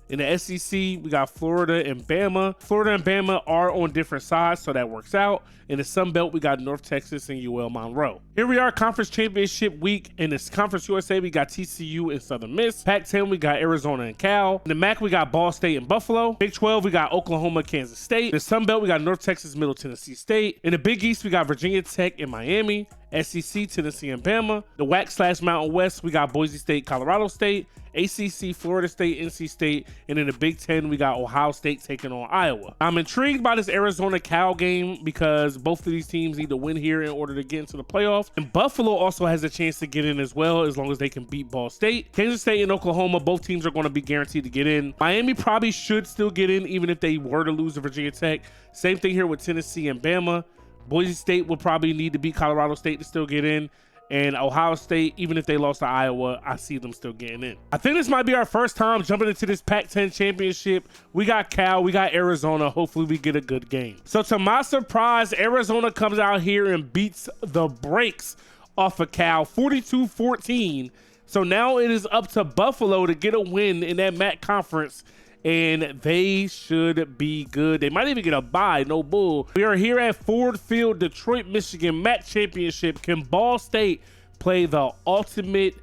In the SEC, we got Florida and Bama. Florida and Bama are on different sides, so that works out. In the Sun Belt, we got North Texas and UL Monroe. Here we are, Conference Championship Week. In this Conference USA, we got TCU and Southern Miss. Pac-10, we got Arizona and Cal. In the MAC, we got Ball State and Buffalo. Big 12, we got Oklahoma, Kansas State. In the Sun Belt, we got North Texas, Middle Tennessee State. In the Big East, we got Virginia Tech and Miami. SEC, Tennessee and Bama. The WAC/Mountain West, we got Boise State, Colorado State. ACC, Florida State, NC State, and in the Big 10, we got Ohio State taking on Iowa. I'm intrigued by this Arizona-Cal game because both of these teams need to win here in order to get into the playoffs. And Buffalo also has a chance to get in as well as long as they can beat Ball State. Kansas State and Oklahoma, both teams are going to be guaranteed to get in. Miami probably should still get in even if they were to lose to Virginia Tech. Same thing here with Tennessee and Bama. Boise State will probably need to beat Colorado State to still get in. And Ohio State, even if they lost to Iowa, I see them still getting in. I think this might be our first time jumping into this Pac-10 championship. We got Cal, we got Arizona. Hopefully we get a good game. So to my surprise, Arizona comes out here and beats the brakes off of Cal, 42-14. So now it is up to Buffalo to get a win in that MAC conference, and they should be good. They might even get a bye, no bull. We are here at Ford Field, Detroit, Michigan, MAC championship. Can Ball State play the ultimate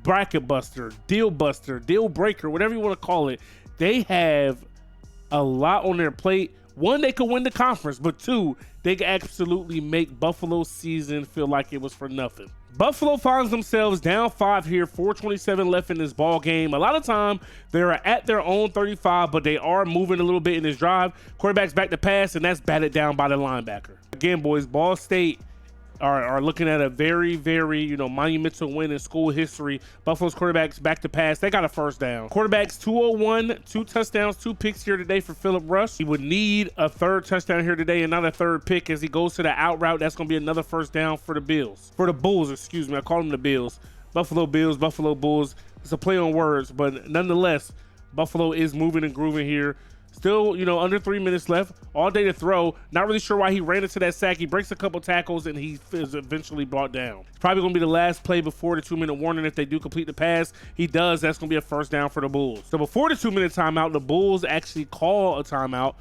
bracket buster, deal breaker, whatever you want to call it? They have a lot on their plate. 1, they could win the conference, but 2, they could absolutely make Buffalo's season feel like it was for nothing. Buffalo finds themselves down 5 here, 4:27 left in this ball game. A lot of time they're at their own 35, but they are moving a little bit in this drive. Quarterback's back to pass, and that's batted down by the linebacker. Again, boys, Ball State are looking at a very, very, monumental win in school history. Buffalo's quarterbacks back to pass. They got a first down. Quarterbacks 201, 2 touchdowns, 2 picks here today for Phillip Rush. He would need a 3rd touchdown here today and not a 3rd pick as he goes to the out route. That's going to be another first down for the Bills. For the Bulls, excuse me. I call them the Bills. Buffalo Bills, Buffalo Bulls. It's a play on words, but nonetheless, Buffalo is moving and grooving here. Still, under 3 minutes left. All day to throw. Not really sure why he ran into that sack. He breaks a couple tackles, and he is eventually brought down. It's probably going to be the last play before the 2-minute warning. If they do complete the pass, he does. That's going to be a first down for the Bulls. So before the 2-minute timeout, the Bulls actually call a timeout.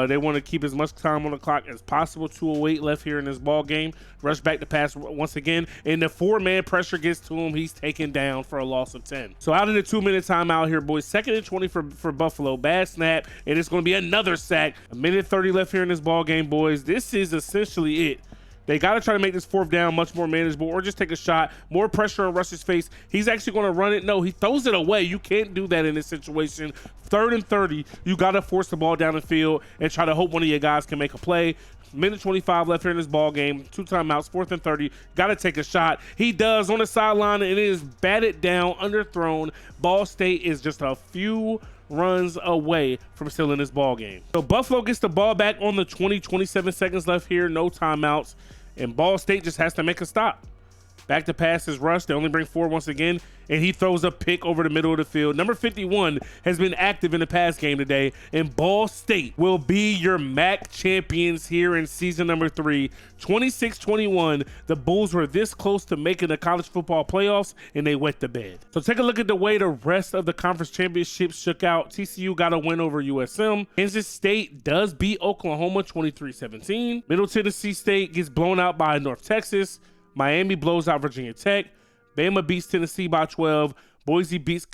They want to keep as much time on the clock as possible. 2:08 left here in this ball game. Rush back to pass once again, and the 4-man pressure gets to him. He's taken down for a loss of 10. So out of the 2-minute timeout here, boys. 2nd and 20 for Buffalo. Bad snap, and it's going to be another sack. 1:30 left here in this ball game, boys. This is essentially it. They got to try to make this 4th down much more manageable or just take a shot. More pressure on Rush's face. He's actually going to run it. No, he throws it away. You can't do that in this situation. 3rd and 30. You got to force the ball down the field and try to hope one of your guys can make a play. 1:25 left here in this ball game. 2 timeouts, 4th and 30. Got to take a shot. He does on the sideline, and it is batted down, underthrown. Ball State is just a few runs away from still in this ball game. So Buffalo gets the ball back on the 27 seconds left here, no timeouts, and Ball State just has to make a stop. Back to pass is Rush. They only bring 4 once again, and he throws a pick over the middle of the field. Number 51 has been active in the pass game today, and Ball State will be your MAC champions here in season number 3. 26-21, the Bulls were this close to making the college football playoffs, and they wet the bed. So take a look at the way the rest of the conference championships shook out. TCU got a win over USM. Kansas State does beat Oklahoma 23-17. Middle Tennessee State gets blown out by North Texas. Miami blows out Virginia Tech. Bama beats Tennessee by 12. Boise beats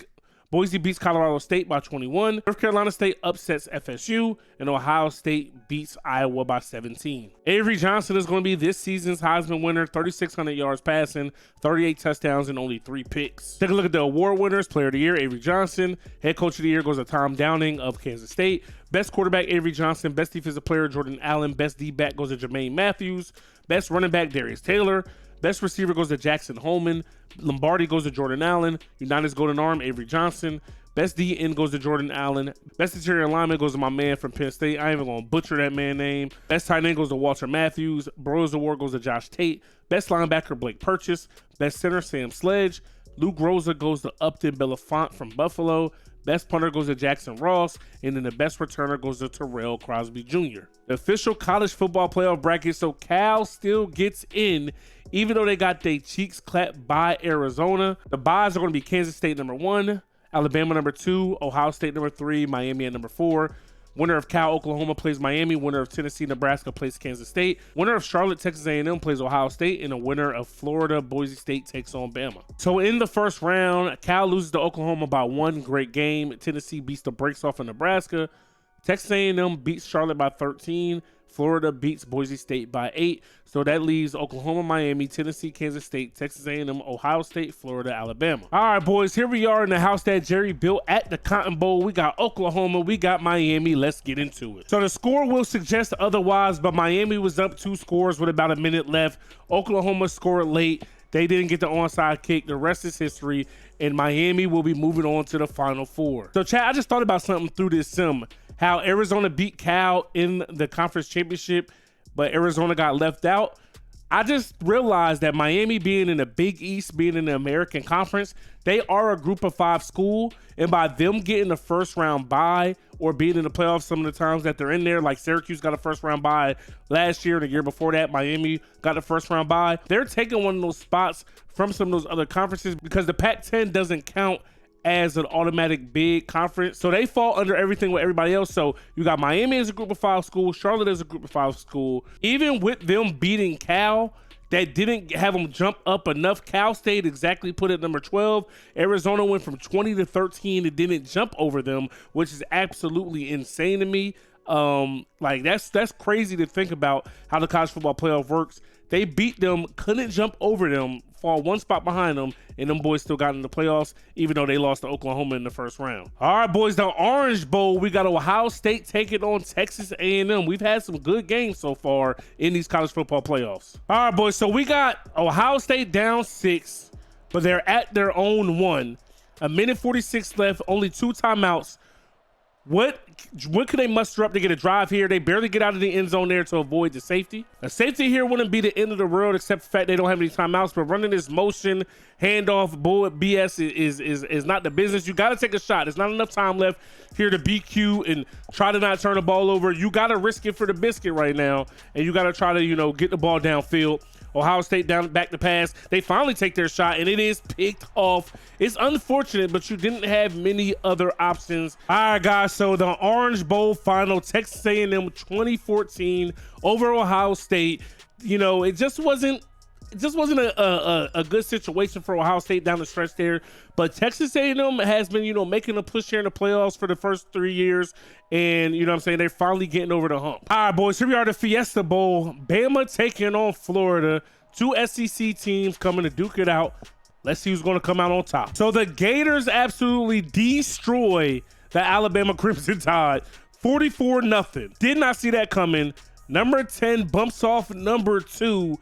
Boise beats Colorado State by 21. North Carolina State upsets FSU, and Ohio State beats Iowa by 17. Avery Johnson is going to be this season's Heisman winner, 3,600 yards passing, 38 touchdowns, and only 3 picks. Take a look at the award winners. Player of the Year, Avery Johnson. Head Coach of the Year goes to Tom Downing of Kansas State. Best quarterback, Avery Johnson. Best defensive player, Jordan Allen. Best D-back goes to Jermaine Matthews. Best running back, Darius Taylor. Best receiver goes to Jackson Holman. Lombardi goes to Jordan Allen. United's golden arm, Avery Johnson. Best DN goes to Jordan Allen. Best interior lineman goes to my man from Penn State. I ain't even going to butcher that man's name. Best tight end goes to Walter Matthews. Bros Award goes to Josh Tate. Best linebacker, Blake Purchase. Best center, Sam Sledge. Luke Rosa goes to Upton Belafont from Buffalo. Best punter goes to Jackson Ross, and then the best returner goes to Terrell Crosby Jr. The official college football playoff bracket, so Cal still gets in, even though they got their cheeks clapped by Arizona. The byes are going to be Kansas State number 1, Alabama number 2, Ohio State number 3, Miami at number 4. Winner of Cal, Oklahoma plays Miami. Winner of Tennessee, Nebraska plays Kansas State. Winner of Charlotte, Texas A&M plays Ohio State. And a winner of Florida, Boise State takes on Bama. So in the first round, Cal loses to Oklahoma by 1 great game. Tennessee beats the brakes off of Nebraska. Texas A&M beats Charlotte by 13. Florida beats Boise State by 8. So that leaves Oklahoma, Miami, Tennessee, Kansas State, Texas A&M, Ohio State, Florida, Alabama. All right, boys, here we are in the house that Jerry built at the Cotton Bowl. We got Oklahoma, we got Miami. Let's get into it. So the score will suggest otherwise, but Miami was up 2 scores with about a minute left. Oklahoma scored late. They didn't get the onside kick. The rest is history, and Miami will be moving on to the Final Four. So, Chad, I just thought about something through this sim. How Arizona beat Cal in the conference championship, but Arizona got left out. I just realized that Miami being in the Big East, being in the American Conference, they are a group of 5 school. And by them getting the first round bye or being in the playoffs some of the times that they're in there, like Syracuse got a first round bye last year, and the year before that, Miami got a first round bye. They're taking one of those spots from some of those other conferences because the Pac-10 doesn't count as an automatic big conference. So they fall under everything with everybody else. So you got Miami as a group of 5 school, Charlotte as a group of 5 school. Even with them beating Cal, that didn't have them jump up enough. Cal State exactly put at number 12. Arizona went from 20 to 13. It didn't jump over them, which is absolutely insane to me. Like that's crazy to think about how the college football playoff works. They beat them, couldn't jump over them, fall 1 spot behind them, and them boys still got in the playoffs, even though they lost to Oklahoma in the first round. All right, boys, the Orange Bowl, we got Ohio State taking on Texas A&M. We've had some good games so far in these college football playoffs. All right, boys, so we got Ohio State down 6, but they're at their own 1. A minute 46 left, only 2 timeouts. What could they muster up to get a drive here? They barely get out of the end zone there to avoid the safety. A safety here wouldn't be the end of the world, except the fact they don't have any timeouts. But running this motion, handoff, bullet BS is not the business. You got to take a shot. There's not enough time left here to be cute and try to not turn the ball over. You got to risk it for the biscuit right now, and you got to try to get the ball downfield. Ohio State down back to pass. They finally take their shot, and it is picked off. It's unfortunate, but you didn't have many other options. All right, guys, so the Orange Bowl final, Texas A&M 2014 over Ohio State. It just wasn't a good situation for Ohio State down the stretch there. But Texas A&M has been, making a push here in the playoffs for the first 3 years. And, they're finally getting over the hump. All right, boys, here we are, the Fiesta Bowl. Bama taking on Florida. 2 SEC teams coming to duke it out. Let's see who's going to come out on top. So the Gators absolutely destroy the Alabama Crimson Tide. 44-0. Did not see that coming. Number 10 bumps off number 2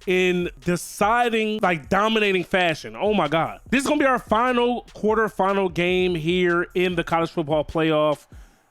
in deciding, dominating fashion. Oh my God. This is going to be our quarterfinal game here in the college football playoff.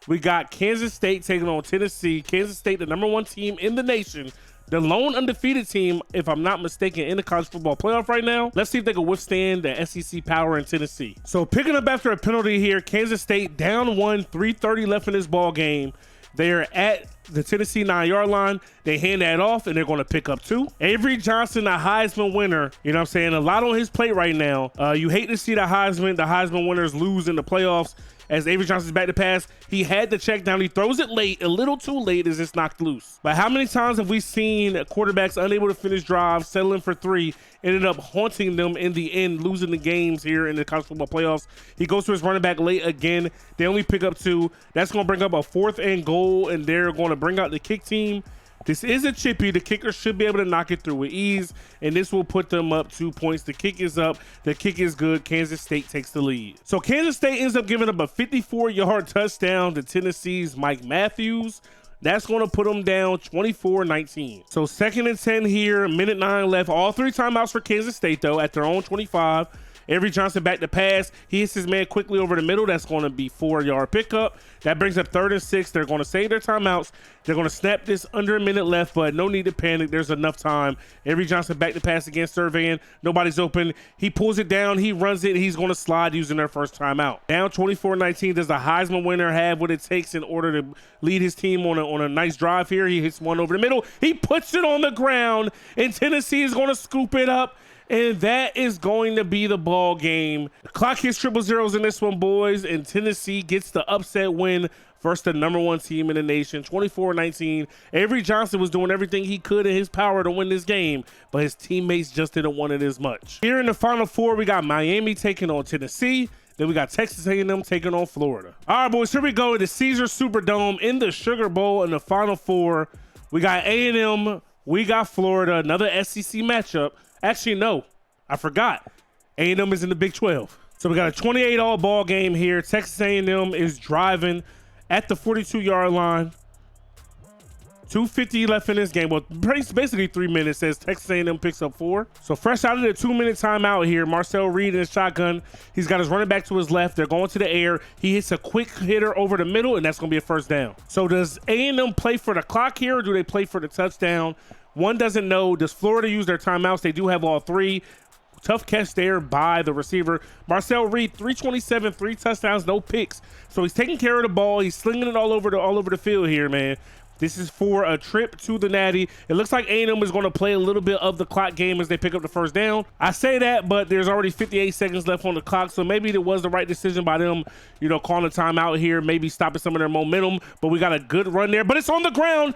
We got Kansas State taking on Tennessee. Kansas State, the number 1 team in the nation. The lone undefeated team, if I'm not mistaken, in the college football playoff right now. Let's see if they can withstand the SEC power in Tennessee. So picking up after a penalty here, Kansas State down 1, 3:30 left in this ball game. They're at the Tennessee 9-yard line. They hand that off, and they're going to pick up 2. Avery Johnson, the Heisman winner. A lot on his plate right now. You hate to see the Heisman winners lose in the playoffs. as Avery Johnson's back to pass. He had the check down. He throws it late, a little too late as it's knocked loose. But how many times have we seen quarterbacks unable to finish drives, settling for 3, ended up haunting them in the end, losing the games here in the college football playoffs? He goes to his running back late again. They only pick up 2. That's going to bring up a 4th and goal, and they're going to bring out the kick team. This is a chippy. The kicker should be able to knock it through with ease, and this will put them up 2 points. The kick is up. The kick is good. Kansas State takes the lead. So Kansas State ends up giving up a 54-yard touchdown to Tennessee's Mike Matthews. That's going to put them down 24-19. So 2nd and 10 here, minute 9 left. All 3 timeouts for Kansas State, though, at their own 25. Avery Johnson back to pass. He hits his man quickly over the middle. That's going to be 4-yard pickup. That brings up 3rd and 6. They're going to save their timeouts. They're going to snap this under a minute left, but no need to panic. There's enough time. Avery Johnson back to pass against surveying. Nobody's open. He pulls it down. He runs it. He's going to slide using their first timeout. Down 24-19. Does the Heisman winner have what it takes in order to lead his team on a nice drive here? He hits one over the middle. He puts it on the ground, and Tennessee is going to scoop it up. And that is going to be the ball game. The clock hits triple zeros in this one, boys, and Tennessee gets the upset win versus the #1 team in the nation, 24-19. Avery Johnson was doing everything he could in his power to win this game, but his teammates just didn't want it as much. Here in the Final Four, we got Miami taking on Tennessee. Then we got Texas A&M taking on Florida. All right, boys, here we go. The Caesar Superdome in the Sugar Bowl in the Final Four. We got A&M. We got Florida. Another SEC matchup. Actually, no, I forgot. A&M is in the Big 12. So we got a 28-all ball game here. Texas A&M is driving at the 42-yard line. 2:50 left in this game. Well, basically 3 minutes as Texas A&M picks up 4. So fresh out of the 2-minute timeout here, Marcel Reed in his shotgun. He's got his running back to his left. They're going to the air. He hits a quick hitter over the middle, and that's going to be a first down. So does A&M play for the clock here, or do they play for the touchdown? One doesn't know. Does Florida use their timeouts? They do have all 3. Tough catch there by the receiver. Marcel Reed, 327, 3 touchdowns, no picks. So he's taking care of the ball. He's slinging it all over the field here, man. This is for a trip to the Natty. It looks like A&M is going to play a little bit of the clock game as they pick up the first down. I say that, but there's already 58 seconds left on the clock, so maybe it was the right decision by them, calling a timeout here, maybe stopping some of their momentum. But we got a good run there, but it's on the ground.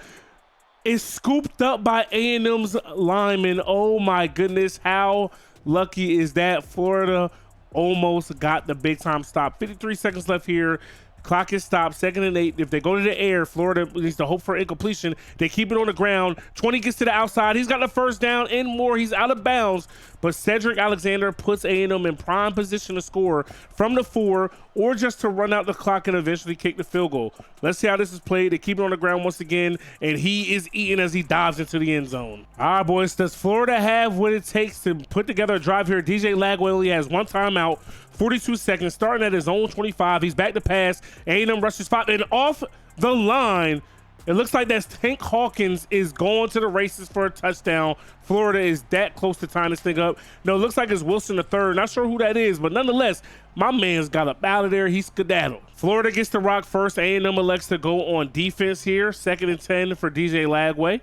It's scooped up by A&M's lineman. Oh, my goodness. How lucky is that? Florida almost got the big-time stop. 53 seconds left here. Clock is stopped. 2nd and 8. If they go to the air, Florida needs to hope for incompletion. They keep it on the ground. 20 gets to the outside. He's got the first down and more. He's out of bounds. But Cedric Alexander puts A&M in prime position to score from the 4 or just to run out the clock and eventually kick the field goal. Let's see how this is played. They keep it on the ground once again, and he is eating as he dives into the end zone. All right, boys. Does Florida have what it takes to put together a drive here? DJ Lagway only has 1 timeout. 42 seconds, starting at his own 25. He's back to pass. A&M rushes 5, and off the line, it looks like that Tank Hawkins is going to the races for a touchdown. Florida is that close to tying this thing up. No, it looks like it's Wilson III. Not sure who that is, but nonetheless, my man's got up out of there. He's skedaddled. Florida gets the rock first. A&M elects to go on defense here. 2nd and 10 for DJ Lagway.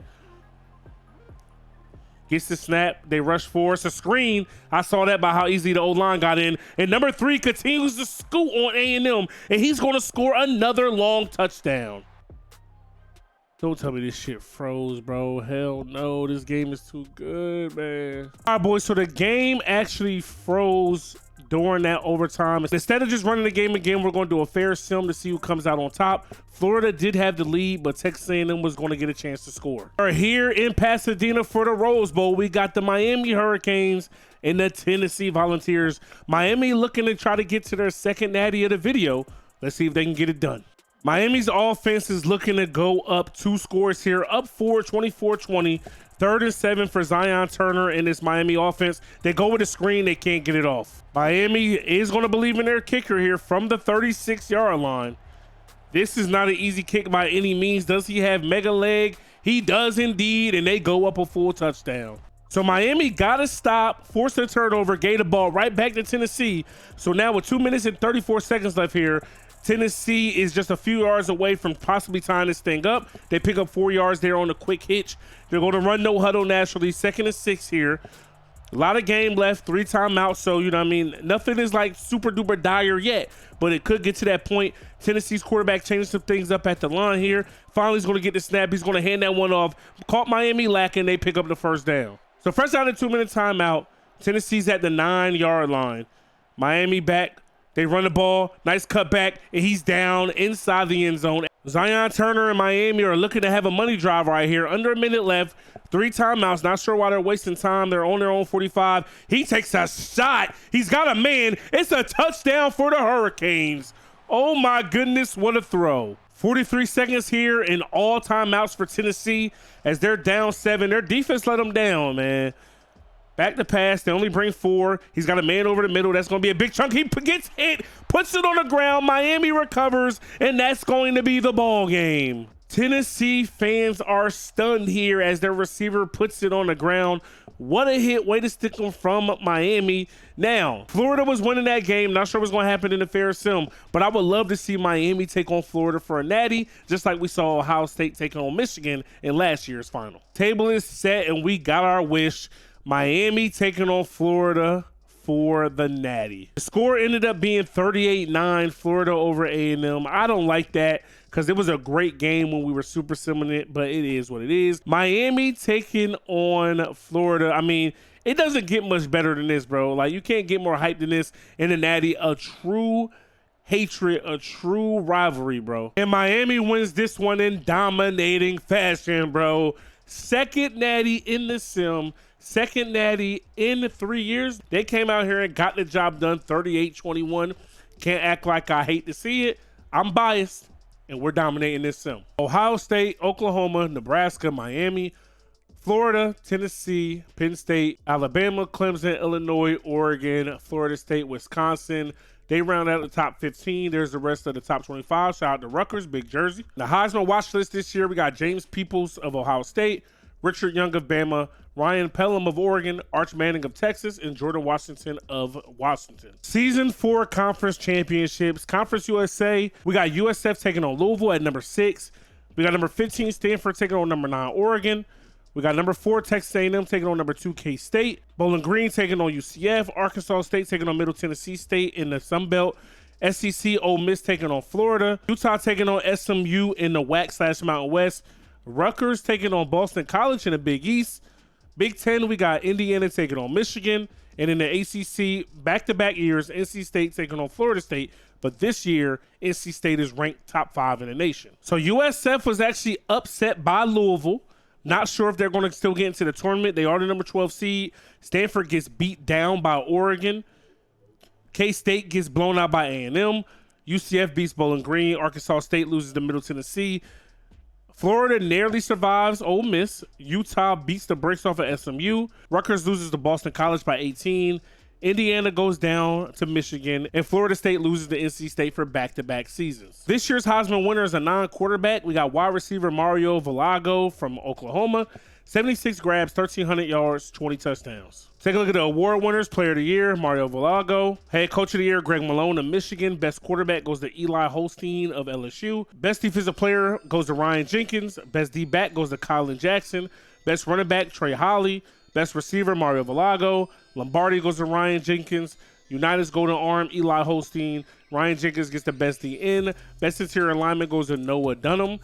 Gets the snap. They rush for us. A screen. I saw that by how easy the O-line got in. And number 3 continues to scoot on A&M, and he's going to score another long touchdown. Don't tell me this shit froze, bro. Hell no. This game is too good, man. All right, boys. So the game actually froze during that overtime. Instead of just running the game again, we're going to do a fair sim to see who comes out on top. Florida did have the lead, but Texas A&M was going to get a chance to score. Here in Pasadena for the Rose Bowl, we got the Miami Hurricanes and the Tennessee Volunteers. Miami looking to try to get to their second natty of the video. Let's see if they can get it done. Miami's offense is looking to go up 2 scores here, up 4, 24-20. 3rd and 7 for Zion Turner in this Miami offense. They go with a screen. They can't get it off. Miami is going to believe in their kicker here from the 36-yard line. This is not an easy kick by any means. Does he have mega leg? He does indeed, and they go up a full touchdown. So Miami got to stop, force a turnover, gave the ball right back to Tennessee. So now with 2 minutes and 34 seconds left here, Tennessee is just a few yards away from possibly tying this thing up. They pick up 4 yards there on a quick hitch. They're going to run no huddle naturally. 2nd and 6 here. A lot of game left, 3 timeouts. So, you know what I mean? Nothing is like super duper dire yet, but it could get to that point. Tennessee's quarterback changing some things up at the line here. Finally, he's going to get the snap. He's going to hand that one off. Caught Miami lacking. They pick up the first down. So first down and 2-minute timeout. Tennessee's at the 9-yard line. Miami back. They run the ball. Nice cutback, and he's down inside the end zone. Zion Turner and Miami are looking to have a money drive right here. Under a minute left. 3 timeouts. Not sure why they're wasting time. They're on their own 45. He takes a shot. He's got a man. It's a touchdown for the Hurricanes. Oh, my goodness. What a throw. 43 seconds here in all timeouts for Tennessee as they're down 7. Their defense let them down, man. Back to pass. They only bring 4. He's got a man over the middle. That's going to be a big chunk. He gets hit, puts it on the ground. Miami recovers, and that's going to be the ball game. Tennessee fans are stunned here as their receiver puts it on the ground. What a hit. Way to stick them from Miami. Now, Florida was winning that game. Not sure what's going to happen in the fair sim, but I would love to see Miami take on Florida for a natty, just like we saw Ohio State take on Michigan in last year's final. Table is set, and we got our wish. Miami taking on Florida for the natty. The score ended up being 38-9, Florida over A&M. I don't like that because it was a great game when we were super simming it, but it is what it is. Miami taking on Florida. I mean, it doesn't get much better than this, bro. Like, you can't get more hype than this in the natty. A true hatred, a true rivalry, bro. And Miami wins this one in dominating fashion, bro. Second natty in the sim. Second natty in 3 years. They came out here and got the job done, 38-21. Can't act like I hate to see it. I'm biased, and we're dominating this sim. Ohio State, Oklahoma, Nebraska, Miami, Florida, Tennessee, Penn State, Alabama, Clemson, Illinois, Oregon, Florida State, Wisconsin. They round out the top 15. There's the rest of the top 25. Shout out to Rutgers, big jersey. The Heisman watch list this year, we got James Peoples of Ohio State, Richard Young of Bama, Ryan Pelham of Oregon, Arch Manning of Texas, and Jordan Washington of Washington. Season 4 conference championships. Conference USA, we got USF taking on Louisville at number 6. We got number 15 Stanford taking on number 9 Oregon. We got number 4 Texas A&M taking on number 2 K-State. Bowling Green taking on UCF. Arkansas State taking on Middle Tennessee State in the Sun Belt. SEC Ole Miss taking on Florida. Utah taking on SMU in the WAC/Mountain West. Rutgers taking on Boston College in the Big East. Big Ten, we got Indiana taking on Michigan. And in the ACC, back-to-back years, NC State taking on Florida State. But this year, NC State is ranked top 5 in the nation. So USF was actually upset by Louisville. Not sure if they're going to still get into the tournament. They are the number 12 seed. Stanford gets beat down by Oregon. K-State gets blown out by A&M. UCF beats Bowling Green. Arkansas State loses to Middle Tennessee. Florida narrowly survives Ole Miss. Utah beats the brakes off of SMU. Rutgers loses to Boston College by 18. Indiana goes down to Michigan. And Florida State loses to NC State for back-to-back seasons. This year's Heisman winner is a non-quarterback. We got wide receiver Mario Valago from Oklahoma. 76 grabs, 1,300 yards, 20 touchdowns. Take a look at the award winners. Player of the year, Mario Valago. Head coach of the year, Greg Malone of Michigan. Best quarterback goes to Eli Holstein of LSU. Best defensive player goes to Ryan Jenkins. Best D-back goes to Colin Jackson. Best running back, Trey Holly. Best receiver, Mario Valago. Lombardi goes to Ryan Jenkins. United's golden arm, Eli Holstein. Ryan Jenkins gets the best DN. Best interior lineman goes to Noah Dunham.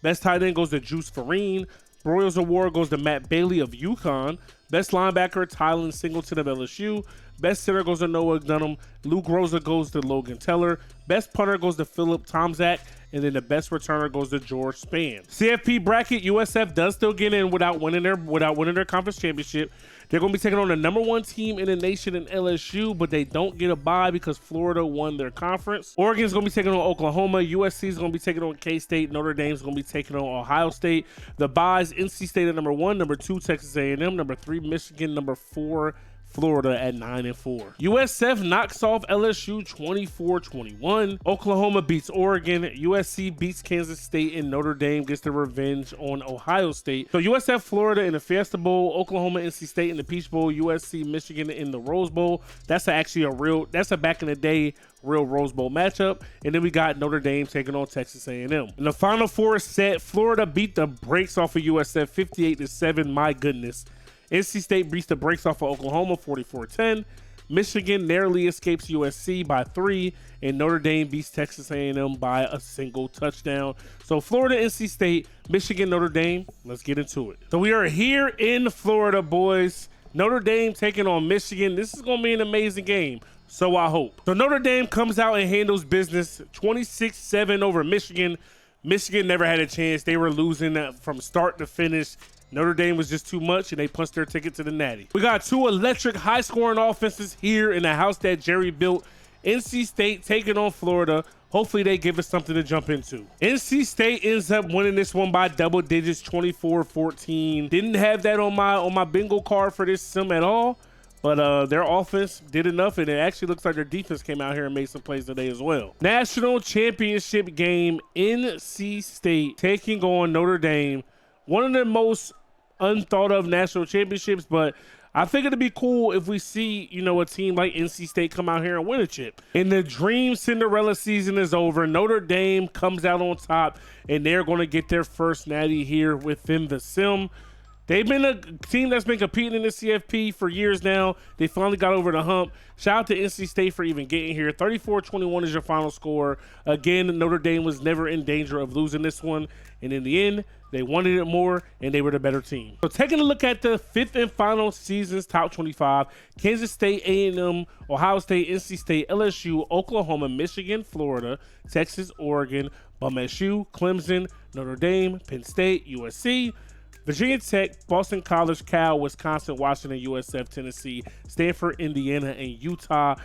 Best tight end goes to Juice Farine. Broyles Award goes to Matt Bailey of UConn. Best linebacker, Tylen Singleton of LSU. Best center goes to Noah Dunham. Luke Rosa goes to Logan Teller. Best punter goes to Philip Tomczak. And then the best returner goes to George Spann. CFP bracket, USF does still get in without winning their conference championship. They're going to be taking on the number 1 team in the nation in LSU, but they don't get a bye because Florida won their conference. Oregon's going to be taking on Oklahoma. USC is going to be taking on K-State. Notre Dame's going to be taking on Ohio State. The byes, NC State at number 1, number 2, Texas A&M, number 3, Michigan, number 4, Florida at 9-4. USF knocks off LSU 24-21. Oklahoma beats Oregon. USC beats Kansas State, and Notre Dame gets the revenge on Ohio State. So USF, Florida in the Fiesta Bowl. Oklahoma, NC State in the Peach Bowl. USC, Michigan in the Rose Bowl. That's actually that's a back in the day real Rose Bowl matchup. And then we got Notre Dame taking on Texas A&M. And the Final Four is set. Florida beat the brakes off of USF 58-7. My goodness. NC State beats the brakes off of Oklahoma 44-10. Michigan narrowly escapes USC by 3, and Notre Dame beats Texas A&M by a single touchdown. So Florida, NC State, Michigan, Notre Dame. Let's get into it. So we are here in Florida, boys. Notre Dame taking on Michigan. This is going to be an amazing game, so I hope. So Notre Dame comes out and handles business 26-7 over Michigan. Michigan never had a chance. They were losing from start to finish. Notre Dame was just too much, and they punched their ticket to the Natty. We got two electric, high-scoring offenses here in the house that Jerry built. NC State taking on Florida. Hopefully, they give us something to jump into. NC State ends up winning this one by double digits, 24-14. Didn't have that on my bingo card for this sim at all, but their offense did enough, and it actually looks like their defense came out here and made some plays today as well. National championship game, NC State taking on Notre Dame. One of the most unthought of national championships, but I think it'd be cool if we see, a team like NC State come out here and win a chip. And the dream Cinderella season is over. Notre Dame comes out on top, and they're going to get their first natty here within the sim. They've been a team that's been competing in the CFP for years now. They finally got over the hump. Shout out to NC State for even getting here. 34-21 is your final score. Again, Notre Dame was never in danger of losing this one. And in the end, they wanted it more, and they were the better team. So taking a look at the fifth and final season's top 25, Kansas State, A&M, Ohio State, NC State, LSU, Oklahoma, Michigan, Florida, Texas, Oregon, BUM/SU, Clemson, Notre Dame, Penn State, USC, Virginia Tech, Boston College, Cal, Wisconsin, Washington, USF, Tennessee, Stanford, Indiana, and Utah.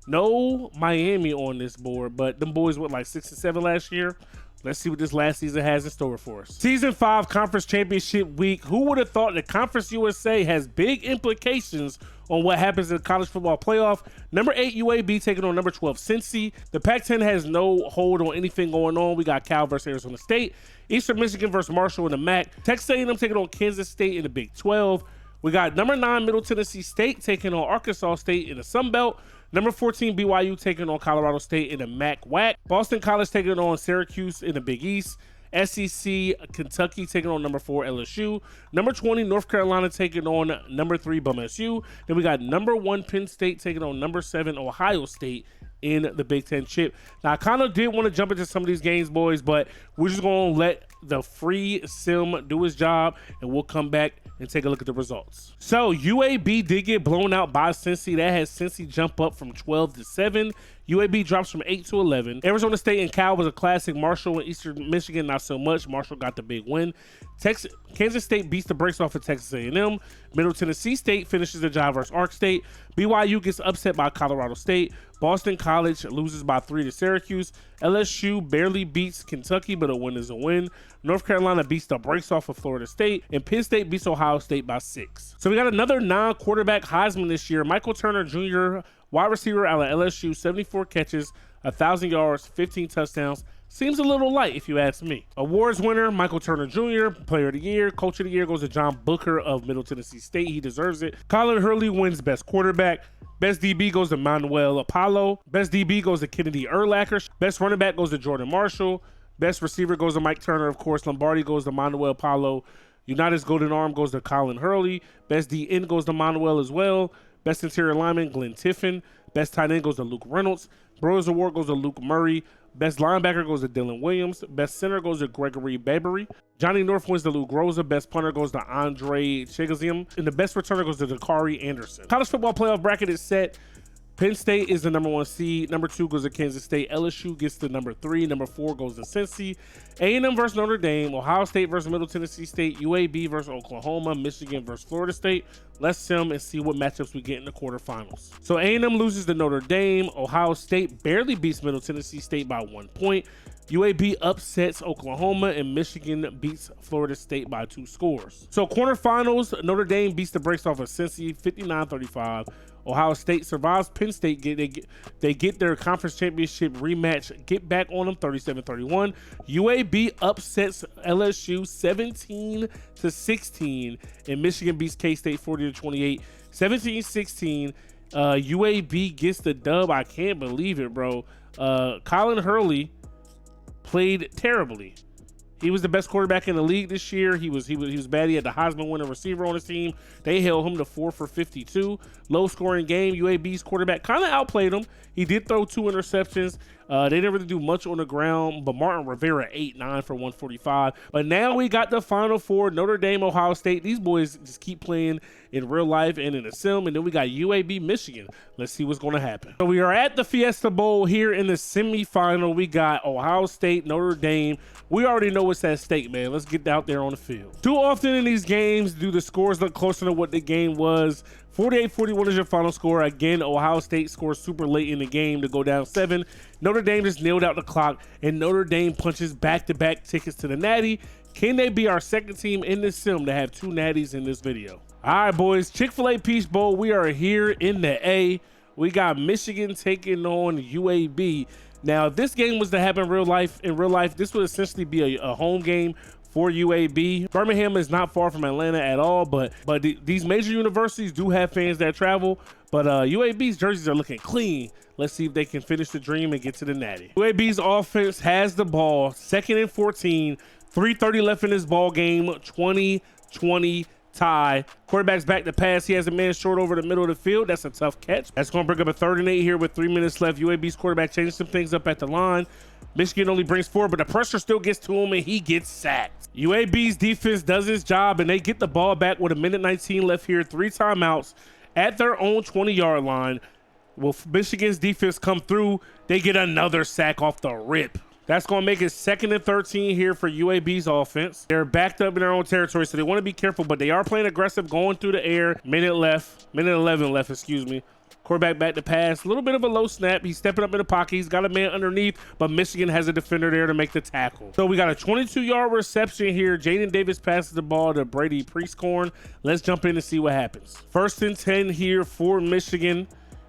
No Miami on this board, but them boys went like 6 and 7 last year. Let's see what this last season has in store for us. Season 5 Conference Championship Week. Who would have thought that Conference USA has big implications on what happens in the college football playoff? Number 8 UAB taking on number 12 Cincy. The Pac-10 has no hold on anything going on. We got Cal versus Arizona State. Eastern Michigan versus Marshall in the MAC. Texas A&M taking on Kansas State in the Big 12. We got number 9 Middle Tennessee State taking on Arkansas State in the Sun Belt. Number 14 BYU taking on Colorado State in the MAC WAC. Boston College taking on Syracuse in the Big East. SEC Kentucky taking on number 4 LSU. Number 20 North Carolina taking on number 3 BUM/SU. Then we got number 1 Penn State taking on number 7 Ohio State in the Big Ten chip. Now, I kind of did want to jump into some of these games, boys, but we're just going to let the free sim do his job, and we'll come back and take a look at the results. So UAB did get blown out by Cincy. That has Cincy jump up from 12 to 7. UAB drops from 8 to 11. Arizona State and Cal was a classic. Marshall and Eastern Michigan, not so much. Marshall got the big win. Kansas State beats the brakes off of Texas A&M. Middle Tennessee State finishes the job versus Ark State. BYU gets upset by Colorado State. Boston College loses by 3 to Syracuse. LSU barely beats Kentucky, but a win is a win. North Carolina beats the brakes off of Florida State. And Penn State beats Ohio State by 6. So we got another non-quarterback Heisman this year. Michael Turner Jr., wide receiver out of LSU, 74 catches, 1,000 yards, 15 touchdowns. Seems a little light if you ask me. Awards winner, Michael Turner Jr., Player of the Year. Coach of the Year goes to John Booker of Middle Tennessee State. He deserves it. Colin Hurley wins Best Quarterback. Best DB goes to Manuel Apollo. Best DB goes to Kennedy Urlacher. Best running back goes to Jordan Marshall. Best receiver goes to Mike Turner, of course. Lombardi goes to Manuel Apollo. United's Golden Arm goes to Colin Hurley. Best DN goes to Manuel as well. Best interior lineman, Glenn Tiffin. Best tight end goes to Luke Reynolds. Brewers Award goes to Luke Murray. Best linebacker goes to Dylan Williams. Best center goes to Gregory Babery. Johnny North wins to Luke Rosa. Best punter goes to Andre Chegazium. And the best returner goes to Dakari Anderson. College football playoff bracket is set. Penn State is the number 1 seed. Number 2 goes to Kansas State. LSU gets the number 3. Number 4 goes to Cincy. A&M versus Notre Dame. Ohio State versus Middle Tennessee State. UAB versus Oklahoma. Michigan versus Florida State. Let's sim and see what matchups we get in the quarterfinals. So A&M loses to Notre Dame. Ohio State barely beats Middle Tennessee State by 1 point. UAB upsets Oklahoma, and Michigan beats Florida State by 2 scores. So quarterfinals, Notre Dame beats the brakes off of Cincy 59-35. Ohio State survives Penn State. They get their conference championship rematch. Get back on them 37-31. UAB upsets LSU 17-16, and Michigan beats K-State 40-28. 17-16. UAB gets the dub. I can't believe it, bro. Colin Hurley played terribly. He was the best quarterback in the league this year. He was bad. He had the Heisman winner receiver on his team. They held him to 4 for 52. Low scoring game. UAB's quarterback kind of outplayed him. He did throw 2 interceptions. They didn't really do much on the ground, but Martin Rivera 8-9 for 145. But now we got the Final Four, Notre Dame, Ohio State. These boys just keep playing in real life and in a sim. And then we got UAB, Michigan. Let's see what's going to happen. So we are at the Fiesta Bowl here in the semifinal. We got Ohio State, Notre Dame. We already know what's at stake, man. Let's get out there on the field. Too often in these games, do the scores look closer to what the game was? 48-41 is your final score. Again, Ohio State scores super late in the game to go down 7. Notre Dame just nailed out the clock, and Notre Dame punches back-to-back tickets to the Natty. Can they be our second team in this sim to have 2 Natties in this video? All right, boys, Chick-fil-A Peach Bowl. We are here in the A. We got Michigan taking on UAB. Now, if this game was to happen in real life, this would essentially be a home game for UAB. Birmingham is not far from Atlanta at all, but these major universities do have fans that travel. But UAB's jerseys are looking clean. Let's see if they can finish the dream and get to the Natty. UAB's offense has the ball, 2nd and 14, 3:30 left in this ball game, 20-20 tie. Quarterback's back to pass. He has a man short over the middle of the field. That's a tough catch. That's going to bring up a 3rd and 8 here with 3 minutes left. UAB's quarterback changing some things up at the line. Michigan only brings 4, but the pressure still gets to him, and he gets sacked. UAB's defense does its job, and they get the ball back with 1:19 left here. 3 timeouts at their own 20-yard line. Will Michigan's defense come through? They get another sack off the rip. That's going to make it 2nd and 13 here for UAB's offense. They're backed up in their own territory, so they want to be careful, but they are playing aggressive, going through the air. Minute 11 left, excuse me. Quarterback back to pass. A little bit of a low snap. He's stepping up in the pocket. He's got a man underneath, but Michigan has a defender there to make the tackle. So we got a 22-yard reception here. Jaden Davis passes the ball to Brady Priestcorn. Let's jump in and see what happens. 1st and 10 here for Michigan.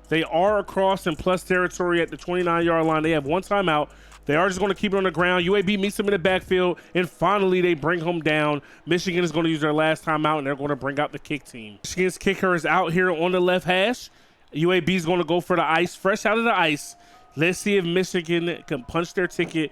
They are across in plus territory at the 29-yard line. They have 1 timeout. They are just going to keep it on the ground. UAB meets them in the backfield, and finally they bring him down. Michigan is going to use their last timeout, and they're going to bring out the kick team. Michigan's kicker is out here on the left hash. UAB is going to go for the ice, fresh out of the ice. Let's see if Michigan can punch their ticket,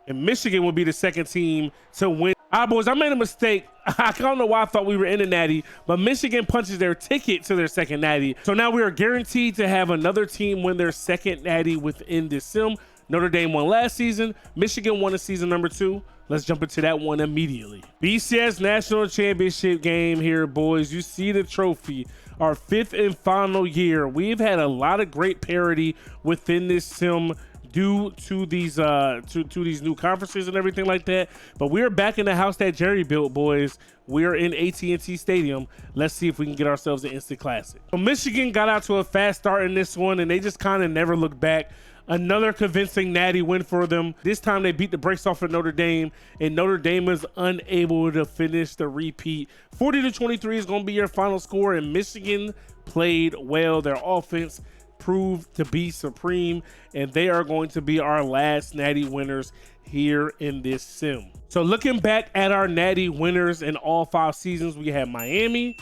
and Michigan will be the second team to win. All right, boys, I made a mistake. I don't know why I thought we were in a Natty, but Michigan punches their ticket to their second Natty. So now we are guaranteed to have another team win their second Natty within this sim. Notre Dame won last season. Michigan won in season number 2. Let's jump into that one immediately. BCS National Championship game here, boys. You see the trophy. Our 5th and final year. We've had a lot of great parity within this sim due to these these new conferences and everything like that. But we're back in the house that Jerry built, boys. We're in AT&T Stadium. Let's see if we can get ourselves an instant classic. So Michigan got out to a fast start in this one, and they just kind of never looked back. Another convincing Natty win for them. This time they beat the brakes off of Notre Dame, and Notre Dame was unable to finish the repeat. 40-23 is going to be your final score, and Michigan played well. Their offense proved to be supreme, and they are going to be our last Natty winners here in this sim. So looking back at our Natty winners in all 5 seasons, we have Miami,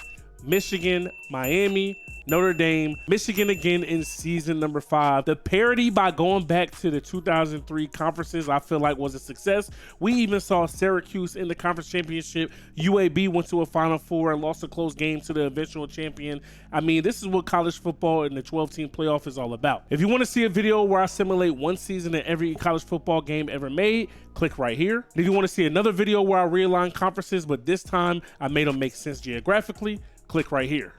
Michigan, Miami, Notre Dame, Michigan again in season number 5. The parity by going back to the 2003 conferences, I feel like was a success. We even saw Syracuse in the conference championship. UAB went to a Final Four and lost a close game to the eventual champion. I mean, this is what college football and the 12-team playoff is all about. If you want to see a video where I simulate one season in every college football game ever made, click right here. If you want to see another video where I realign conferences, but this time I made them make sense geographically, click right here.